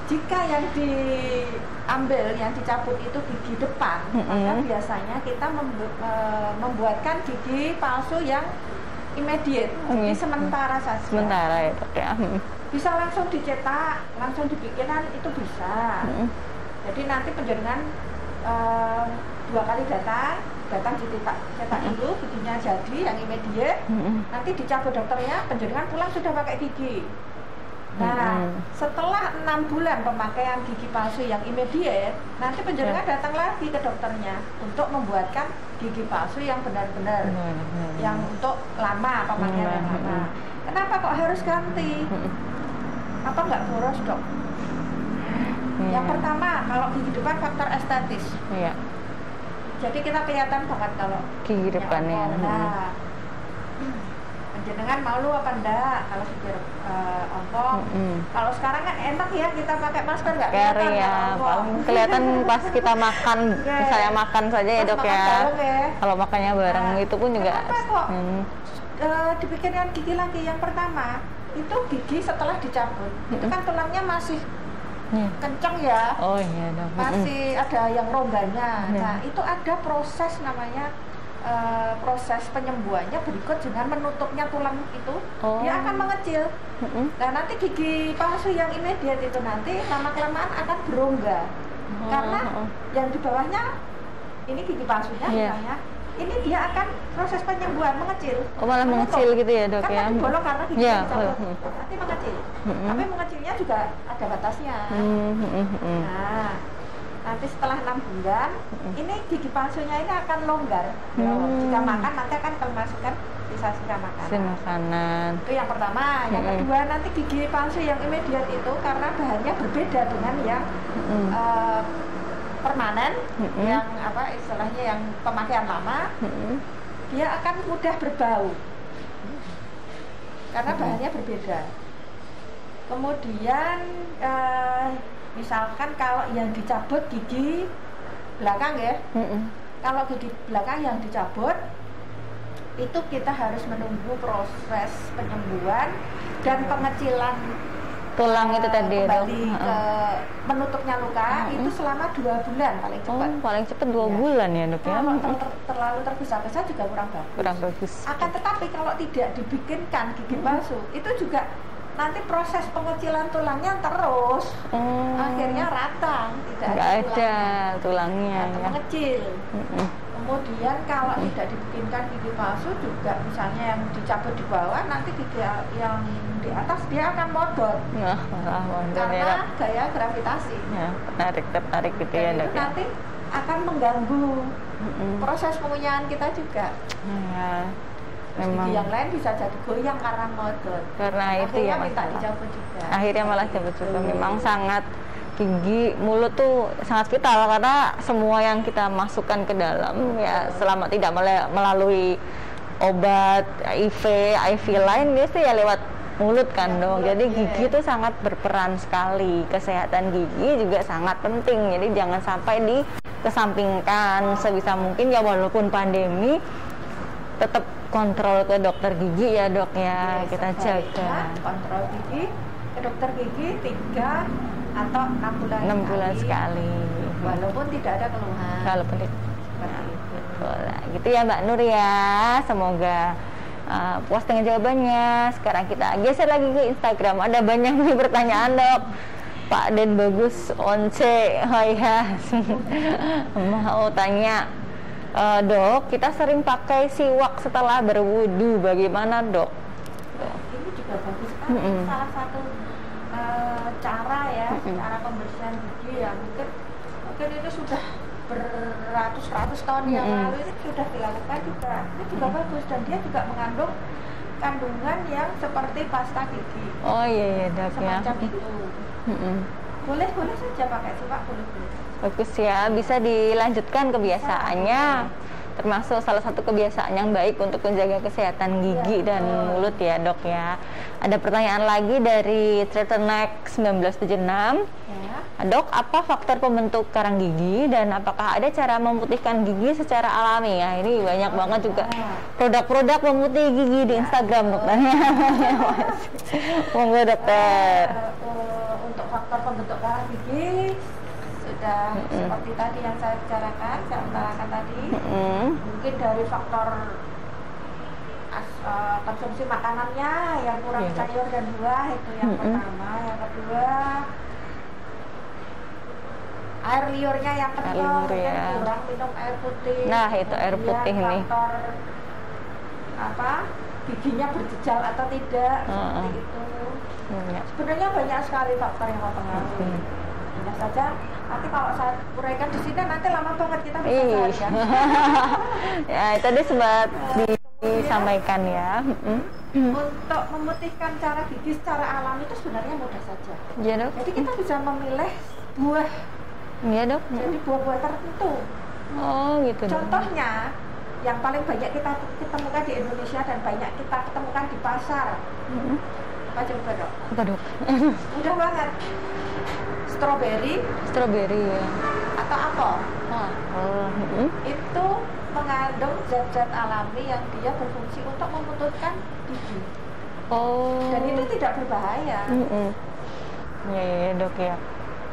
Jika yang diambil, yang dicabut itu gigi depan, maka biasanya kita membuatkan gigi palsu yang immediate, gigi sementara saja. Sementara ya Dok ya. Bisa langsung dicetak, langsung dibikinan itu bisa. Jadi nanti penjenengan 2 kali datang cetak dulu giginya jadi yang immediate, nanti dicabut dokternya, penjenengan pulang sudah pakai gigi. Nah, setelah 6 bulan pemakaian gigi palsu yang immediate, nanti penjenengan datang lagi ke dokternya untuk membuatkan gigi palsu yang benar-benar yang untuk lama, pemakaian yang lama. Kenapa kok harus ganti? Apa nggak boros, Dok? Yang pertama, kalau gigi depan faktor estetis. Jadi kita kelihatan banget kalau gigi depannya. Nah, penjenengan malu apa enggak kalau gigi ompong? Kalau sekarang kan enak ya kita pakai masker nggak kelihatan ya, kelihatan pas kita makan. Saya makan saja ya Dok ya. Kalau makannya bareng itu pun juga. Kenapa kok dibikinkan gigi lagi? Yang pertama itu gigi setelah dicabut itu kan tulangnya masih kenceng ya. Oh iya Dok. Masih ada yang rongganya. Nah itu ada proses namanya proses penyembuhannya berikut dengan menutupnya tulang itu. Dia akan mengecil. Nah nanti gigi palsu yang immediate itu nanti lama-kelamaan akan berongga. Karena yang di bawahnya ini gigi palsunya misalnya, ini dia akan proses penyembuhan mengecil. Malah mengecil gitu ya Dok ya? Kan bolong karena gigi dicabut, nanti mengecil. Tapi mengecilnya juga ada batasnya. Nah, nanti setelah 6 bulan, ini gigi palsunya ini akan longgar. Jika makan nanti akan kemasukan sisa-sisa makanan. Itu yang pertama. Yang kedua, nanti gigi palsu yang immediate itu karena bahannya berbeda dengan yang permanen, yang apa istilahnya yang pemakaian lama, dia akan mudah berbau karena bahannya berbeda. Kemudian misalkan kalau yang dicabut gigi belakang ya, kalau gigi belakang yang dicabut itu kita harus menunggu proses penyembuhan dan pengecilan tulang itu tadi kembali ke menutupnya luka itu selama 2 bulan paling cepat. Paling cepat 2 bulan ya Dok ya. Kalau terlalu tergesa-gesa juga kurang bagus. Akan tetapi kalau tidak dibikinkan gigi palsu itu juga nanti proses pengecilan tulangnya terus akhirnya rata, tidak ada tulangnya ya. Mengecil. Kemudian kalau tidak dibikinkan gigi palsu juga misalnya yang dicabut di bawah, nanti gigi yang di atas dia akan modot. Karena gaya gravitasi. Tertarik gitu ya Dok. Itu nanti akan mengganggu proses pemunyahan kita juga. Gigi yang lain bisa jadi goyang karena modot. Karena itu ya minta dicabut juga. Akhirnya malah cabut juga. Memang sangat gigi mulut tuh sangat vital karena semua yang kita masukkan ke dalam ya selama tidak melalui obat IV lain biasanya ya lewat mulut kan dong. Jadi gigi itu sangat berperan sekali. Kesehatan gigi juga sangat penting. Jadi jangan sampai dikesampingkan sebisa mungkin ya, walaupun pandemi tetap kontrol ke dokter gigi ya dok ya. Kita jaga kontrol gigi ke dokter gigi 3 atau 6 bulan sekali. Walaupun tidak ada keluhan. Walaupun boleh. Gitu ya Mbak Nur ya. Semoga puas dengan jawabannya. Sekarang kita geser lagi ke Instagram. Ada banyak nih pertanyaan dok. Pak Den Bagus Once, hai ya. Mau tanya, dok, kita sering pakai siwak setelah berwudu, bagaimana dok? Ini juga bagus sekali. Salah satu cara ya, cara pembersihan gigi ya, mungkin ini sudah beratus-ratus tahun yang lalu ini sudah dilakukan juga. Ini juga bagus dan dia juga mengandung kandungan yang seperti pasta gigi. Oh iya dok ya. Semacam itu. Boleh saja pakai siwak, boleh. Bagus ya, bisa dilanjutkan kebiasaannya. Termasuk salah satu kebiasaan yang baik untuk menjaga kesehatan gigi dan mulut ya dok ya. Ada pertanyaan lagi dari Tretenek 1976 ya. Dok, apa faktor pembentuk karang gigi dan apakah ada cara memutihkan gigi secara alami ya? Ini banyak banget juga produk-produk pemutih gigi di Instagram dokternya. Monggo dokter. Untuk faktor pembentuk karang gigi sudah seperti tadi yang saya bicarakan, saya utarakan tadi. Mungkin dari faktor konsumsi makanannya yang kurang sayur dan buah, itu yang pertama. Yang kedua, air liurnya yang kental, kurang minum air putih. Nah itu air putih nih. Faktor giginya berjejal atau tidak, seperti itu. Sebenarnya banyak sekali faktor yang mempengaruhi. Hanya saja nanti kalau saya uraikan di sini nanti lama banget kita bisa seharian. Ya itu tadi sempat disampaikan ya. Untuk memutihkan cara gigi secara alami itu sebenarnya mudah saja. Ya dok. Jadi kita bisa memilih buah. Iya dok. Jadi buah-buah tertentu. Oh gitu. Contohnya yang paling banyak kita temukan di Indonesia dan banyak kita ketemukan di pasar. Apa coba dok? Apa dok? Mudah banget. Strawberry ya. Atau apel. Itu mengandung zat-zat alami yang dia berfungsi untuk memutihkan gigi. Dan itu tidak berbahaya. Ya dok ya.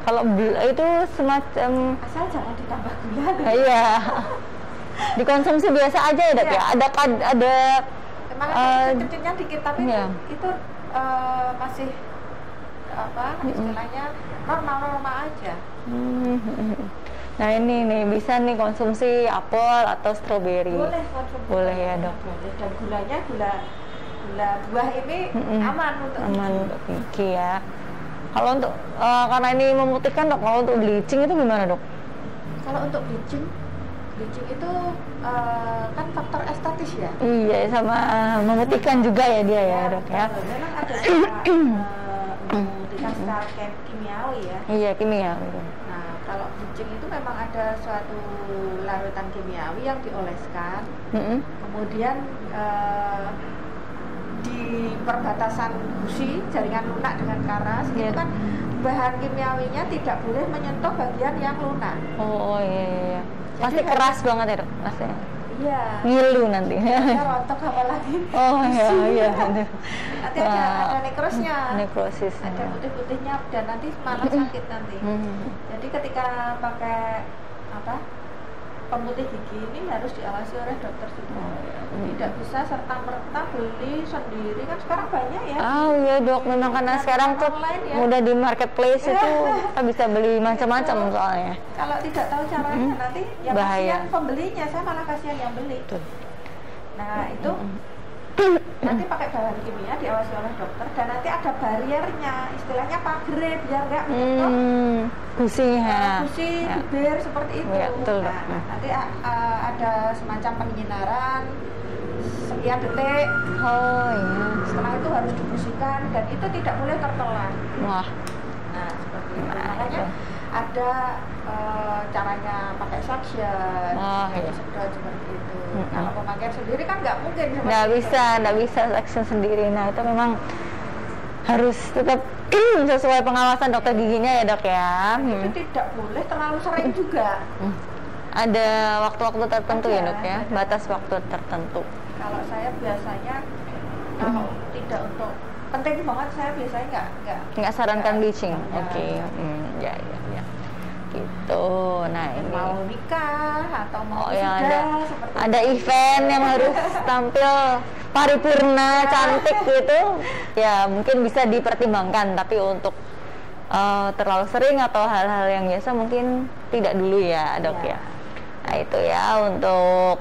Kalau itu semacam asal jangan ditambah gula. Iya. Dikonsumsi biasa aja ya dok ya. Ada memang kecilnya dikit tapi itu masih istilahnya normal aja. Nah ini nih bisa nih konsumsi apel atau stroberi. Boleh konsumsi. Boleh ya dok. Dan gulanya gula buah ini aman untuk gigi ya. Kalau untuk karena ini memutihkan dok, kalau untuk bleaching itu gimana dok? Kalau untuk bleaching itu kan faktor estetis ya. Iya, sama memutihkan juga ya dia ya dok ya. Memang ada memutihkan secara kimiawi ya. Iya kimiawi. Nah kalau bleaching itu memang ada suatu larutan kimiawi yang dioleskan, kemudian di perbatasan gusi jaringan lunak dengan karas itu kan bahan kimiawinya tidak boleh menyentuh bagian yang lunak. Oh iya. Pasti keras banget ya dok, rasanya. Iya. Ngilu nanti. Rontok apalagi. Oh iya. Nanti ada nekrosnya. Nekrosis. Ada putih-putihnya dan nanti malah sakit nanti. Jadi ketika pakai pemutih gigi ini harus diawasi oleh dokter juga. Tidak bisa serta-merta beli sendiri, kan sekarang banyak ya. Iya dok, memang karena sekarang tuh mudah di marketplace itu kita bisa beli macam-macam soalnya. Kalau tidak tahu caranya nanti yang kasihan pembelinya, saya malah kasihan yang beli. Nah itu nanti pakai bahan kimia diawasi oleh dokter dan nanti ada bariernya, istilahnya pagre biar nggak menyentuh gusi bibir seperti itu. Ya, betul, nah, nanti ada semacam penyinaran sekian detik. Oh iya. Setelah itu harus dibersihkan dan itu tidak boleh tertelan. Wah. Nah seperti Makanya ada caranya pakai suction, sedot seperti itu. Kalau pemakaian sendiri kan nggak mungkin. Nggak bisa suction sendiri. Nah itu memang harus tetap sesuai pengawasan dokter giginya ya dok ya. Itu tidak boleh terlalu sering juga. Ada waktu-waktu tertentu ya dok ya, batas waktu tertentu. Kalau saya biasanya kalau tidak untuk penting banget, saya biasanya nggak sarankan bleaching. Oke. Ya gitu. Nah ini mau nikah atau mau ada event yang harus tampil paripurna cantik gitu ya, mungkin bisa dipertimbangkan, tapi untuk terlalu sering atau hal-hal yang biasa mungkin tidak dulu ya dok ya. Nah itu ya untuk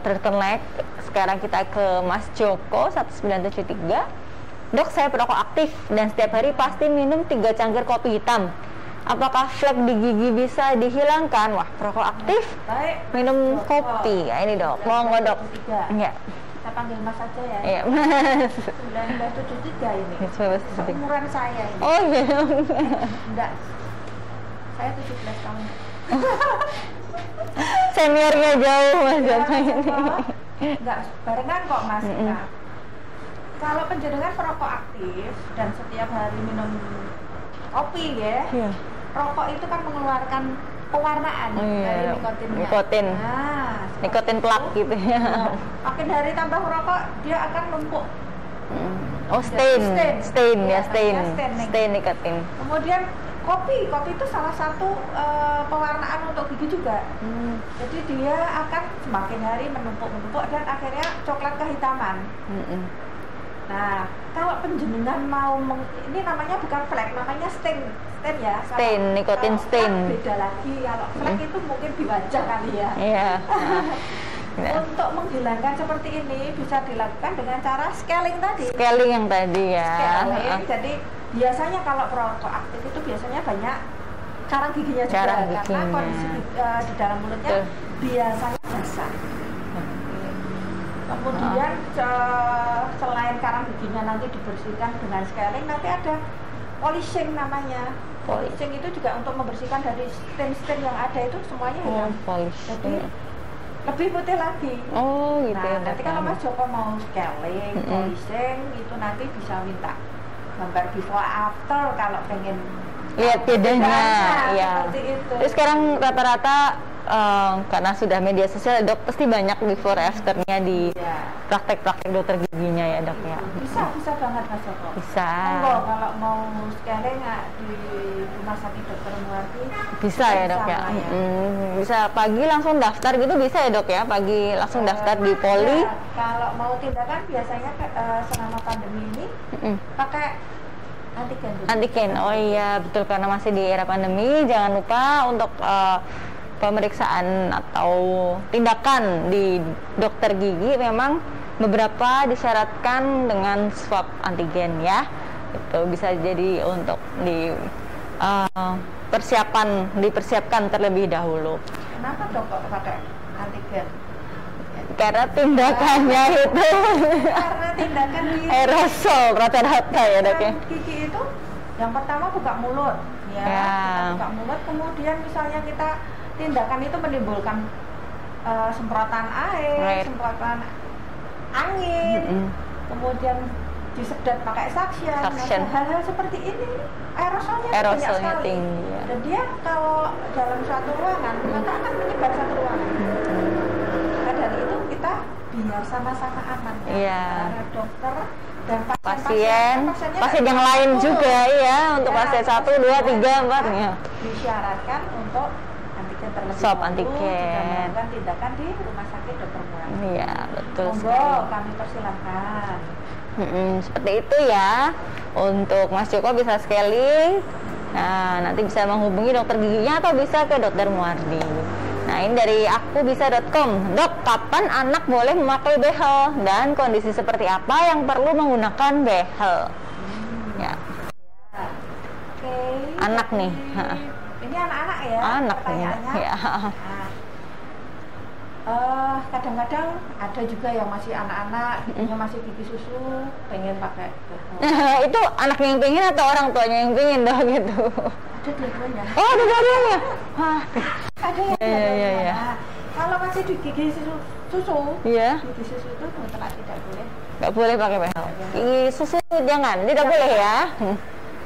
turtleneck. Sekarang kita ke Mas Joko 1973. Dok, saya perokok aktif dan setiap hari pasti minum 3 cangkir kopi hitam. Apakah flek di gigi bisa dihilangkan? Wah, perokok aktif minum kopi. Ya ini dok, monggo dok. Ya. Kita panggil Mas aja ya. Iya, Mas. 1973 ini. Umuran saya ini. Oh iya. Enggak. Saya 17 tahun. Seniornya jauh Mas Joko ini. Enggak, barengan kok Mas. Kalau penjenengan perokok aktif dan setiap hari minum kopi ya. Rokok itu kan mengeluarkan pewarnaan dari nikotinnya. Nikotin plak gitu ya. Makin hari tambah rokok dia akan numpuk. Oh stain nikotin. Kemudian kopi itu salah satu pewarnaan untuk gigi juga. Jadi dia akan semakin hari menumpuk dan akhirnya coklat kehitaman. Nah, kalau penjenengan mau ini namanya bukan flek, namanya stain ya. Nikotin stain. Beda lagi. Kalau flek itu mungkin di wajah kali ya. Iya. Untuk menghilangkan seperti ini bisa dilakukan dengan cara scaling tadi. Scaling yang tadi ya. Scaling. Jadi biasanya kalau perokok aktif itu biasanya banyak karang giginya juga, karena kondisi di dalam mulutnya biasanya basah. Kemudian selain karang giginya nanti dibersihkan dengan scaling, nanti ada polishing namanya. Polishing itu juga untuk membersihkan dari stain yang ada itu semuanya hilang. Jadi lebih putih lagi. Oh gitu. Nah, nanti kalau Mas Joko mau scaling, polishing itu nanti bisa minta gambar before after kalau pengen lihat bedanya. Ya. Terus sekarang rata-rata karena sudah media sosial, dok pasti banyak before afternya di praktek-praktek dokter giginya ya dok ya. Bisa banget Mas Joko. Bisa. Kalau mau scaling di rumah sakit Dokter Muardi bisa ya dok ya. Bisa pagi langsung daftar gitu bisa ya dok ya, pagi langsung daftar di poli. Kalau mau tindakan biasanya selama pandemi ini pakai antigen. Oh iya betul, karena masih di era pandemi, jangan lupa untuk pemeriksaan atau tindakan di dokter gigi memang beberapa disyaratkan dengan swab antigen ya. Itu bisa jadi untuk dipersiapkan terlebih dahulu. Kenapa dok kok pakai antigen? Karena tindakannya itu karena tindakan di aerosol rata-rata ya dok ya. Gigi itu yang pertama buka mulut buka mulut, kemudian misalnya kita tindakan itu menimbulkan semprotan air, semprotan angin, kemudian disedot pakai suction. Hal-hal seperti ini aerosolnya banyak sekali. Tinggi, ya. Dan dia kalau dalam suatu ruangan maka akan menyebar satu ruangan. Maka dari itu kita biar sama-sama aman antara dokter dan pasien yang lain juga ya, untuk pasien 1, 2, 3, 4 ya. Disyaratkan untuk antigen terlebih swab dahulu, antigen. dan tindakan di rumah sakit Dokter Muardi. Iya betul. Monggo kami persilahkan. Seperti itu ya. Untuk Mas Joko bisa scaling. Nah, nanti bisa menghubungi dokter giginya atau bisa ke Dokter Muardi. Nah, ini dari akubisa.com. Dok, kapan anak boleh memakai behel dan kondisi seperti apa yang perlu menggunakan behel? Ya. Oke. Anak nih. Ini anak-anak ya. Anak nih. Ya. Kadang-kadang ada juga yang masih anak-anak, giginya masih gigi susu, pengen pakai itu anaknya yang pengen atau orang tuanya yang pengen dong gitu? Ada dua-duanya. Oh, ada dua-duanya? Wah. Ada yang dua-duanya. Nah, kalau masih di gigi susu, gigi susu itu mutlak tidak boleh. Nggak boleh pakai behel. Gigi susu jangan, tidak boleh ya.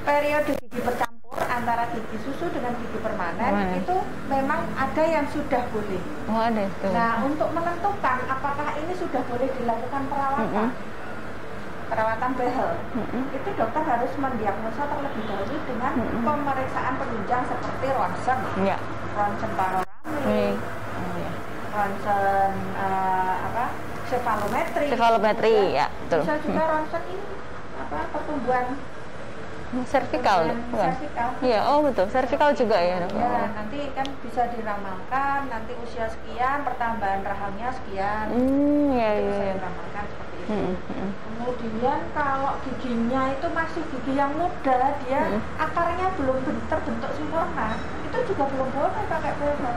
Periode gigi bercampur antara gigi susu dengan gigi permanen itu memang ada yang sudah boleh. Oh, ada itu. Nah, untuk menentukan apakah ini sudah boleh dilakukan perawatan behel, itu dokter harus mendiagnosa terlebih dahulu dengan pemeriksaan penunjang seperti ronsen, ronsen panoramik, ronsen sefalometri, ya betul. Bisa juga ronsen ini pertumbuhan servikal, bukan? Iya, oh betul, servikal juga ya dok. Ya, nanti kan bisa diramalkan, nanti usia sekian, pertambahan rahangnya sekian. Bisa diramalkan seperti itu. Kemudian kalau giginya itu masih gigi yang muda, dia akarnya belum terbentuk sempurna, itu juga belum boleh pakai behel.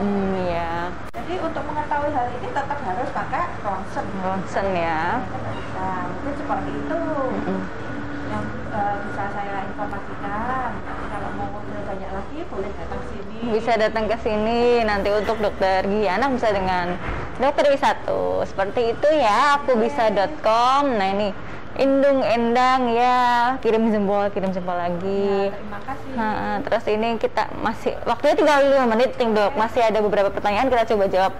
Jadi untuk mengetahui hal ini tetap harus pakai ronsen. Ronsen ya. Nah, mungkin seperti itu. Yang bisa saya informasikan. Kalau mau ngobrol banyak lagi boleh datang sini. Bisa datang ke sini nanti untuk dokter gigi anak bisa dengan dokter Wisatu. Seperti itu ya, akubisa.com. Nah ini Indung Endang ya, kirim jempol lagi. Terima kasih. Terus ini kita masih waktunya tinggal 5 menit dok. Masih ada beberapa pertanyaan kita coba jawab.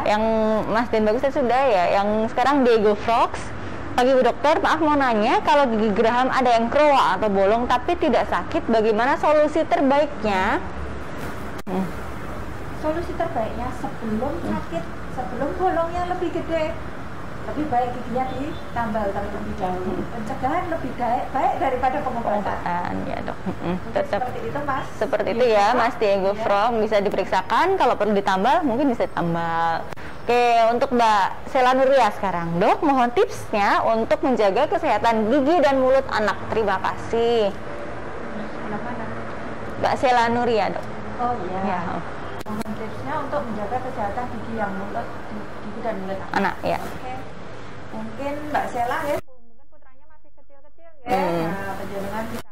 Yang Mas Den bagus sudah ya. Yang sekarang Diego Frogs. Pagi Bu Dokter, maaf mau nanya, kalau gigi geraham ada yang kroa atau bolong tapi tidak sakit, bagaimana solusi terbaiknya? Solusi terbaiknya sebelum sakit, sebelum bolongnya lebih gede, lebih baik giginya ditambal terlebih dahulu. Pencegahan lebih baik daripada pengobatan. Ya dok. Tetap seperti itu Mas. Seperti itu ya Mas Diego Frog, bisa diperiksakan, kalau perlu ditambal mungkin bisa ditambal. Oke, untuk Mbak Sela Nuria sekarang, dok, mohon tipsnya untuk menjaga kesehatan gigi dan mulut anak. Terima kasih. Mbak Sela Nuria, dok. Oh iya. Mohon tipsnya untuk menjaga kesehatan gigi dan mulut anak. Ya. Oke. Mungkin Mbak Sela ya, mungkin putranya masih kecil-kecil ya. Nah, penjelasan bisa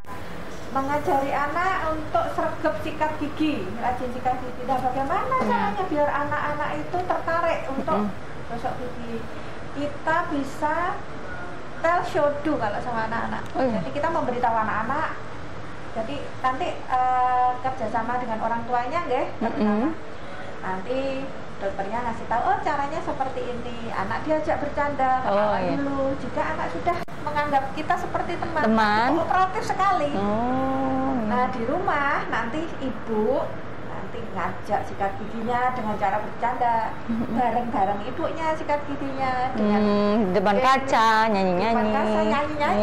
mengajari anak untuk sergap sikat gigi, rajin sikat gigi. Nah, bagaimana caranya biar anak-anak itu tertarik untuk gosok gigi? Kita bisa tell, show, do kalau sama anak-anak. Jadi kita memberitahu anak-anak. Jadi nanti kerjasama dengan orang tuanya, nanti dokternya ngasih tahu, oh caranya seperti ini. Anak diajak bercanda, dulu. Jika anak sudah menganggap kita seperti teman. Kooperatif sekali. Nah, di rumah nanti ibu ngajak sikat giginya dengan cara bercanda, bareng-bareng ibunya sikat giginya dengan depan kaca nyanyi-nyanyi.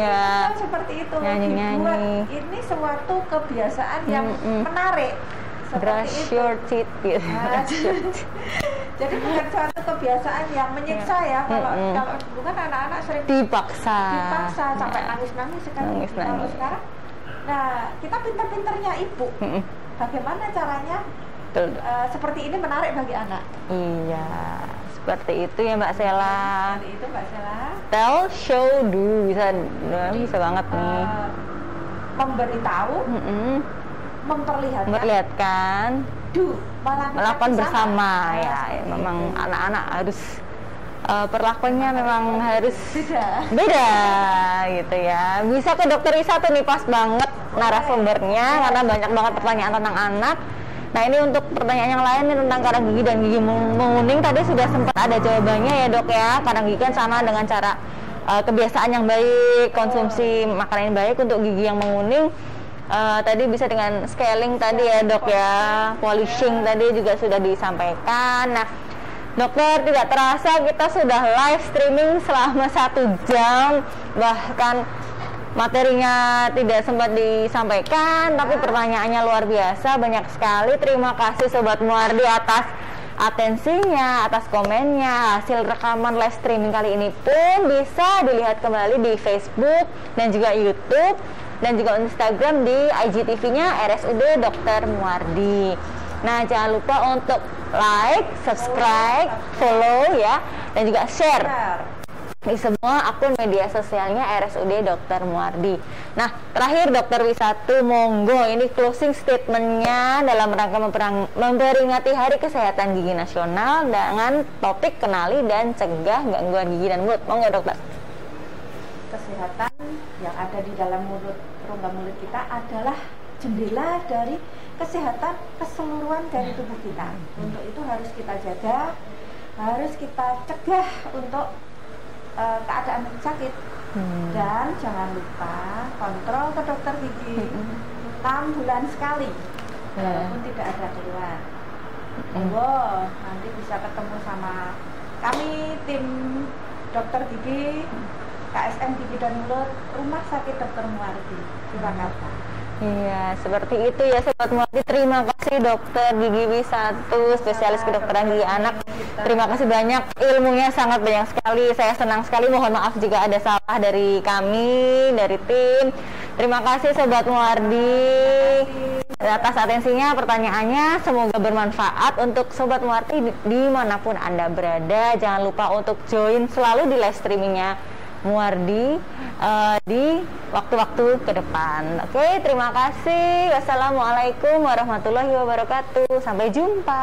Ya. Seperti itu. Dibuat ini suatu kebiasaan yang menarik. Brush your teeth gitu. Jadi bukan suatu kebiasaan yang menyiksa ya. Kalau dulu kan anak-anak sering dipaksa sampai nangis-nangis sekarang. Kalau sekarang, nah kita pinter-pinternya ibu. Bagaimana caranya seperti ini menarik bagi anak? Iya, seperti itu ya Mbak Sela. Seperti itu Mbak Sela. Tell, show, do, bisa banget nih. Memberitahu, memperlihatkan, do, melakukan bersama ya. Memang anak-anak harus perlakuannya memang harus beda gitu ya. Bisa ke dokter Wisatu nih, pas banget narasumbernya karena banyak banget pertanyaan tentang anak. Nah ini untuk pertanyaan yang lain nih tentang karang gigi dan gigi menguning tadi sudah sempat ada jawabannya ya dok ya. Karang gigi kan sama dengan cara kebiasaan yang baik, konsumsi makanan yang baik. Untuk gigi yang menguning tadi bisa dengan scaling tadi ya dok ya, polishing tadi juga sudah disampaikan. Nah dokter, tidak terasa kita sudah live streaming selama 1 jam, bahkan materinya tidak sempat disampaikan, tapi pertanyaannya luar biasa, banyak sekali. Terima kasih Sobat Muardi atas atensinya, atas komennya. Hasil rekaman live streaming kali ini pun bisa dilihat kembali di Facebook dan juga YouTube dan juga Instagram di IGTV-nya RSUD Dr. Muardi. Nah, jangan lupa untuk like, subscribe, follow ya, dan juga share di semua akun media sosialnya RSUD Dr. Muardi. Nah, terakhir Dokter Wisatu, monggo ini closing statementnya dalam rangka memperingati Hari Kesehatan Gigi Nasional dengan topik kenali dan cegah gangguan gigi dan mulut. Monggo dokter. Kesehatan yang ada di dalam mulut, rongga mulut kita adalah jendela dari kesehatan keseluruhan dari tubuh kita. Untuk itu harus kita jaga, harus kita cegah untuk keadaan sakit. Dan jangan lupa kontrol ke dokter gigi 6 bulan sekali, walaupun tidak ada keluhan. Nanti bisa ketemu sama kami tim dokter gigi KSM Gigi dan Mulut Rumah Sakit Dr. Muardi Surakarta. Iya, seperti itu ya Sobat Muardi. Terima kasih Dokter Gigi Wisatu, spesialis kedokteran gigi anak. Terima kasih banyak, ilmunya sangat banyak sekali. Saya senang sekali, mohon maaf jika ada salah dari kami, dari tim. Terima kasih Sobat Muardi atas atensinya, pertanyaannya. Semoga bermanfaat untuk Sobat Muardi dimanapun Anda berada. Jangan lupa untuk join selalu di live streamingnya Muardi di waktu-waktu ke depan. Oke, terima kasih. Wassalamualaikum warahmatullahi wabarakatuh. Sampai jumpa.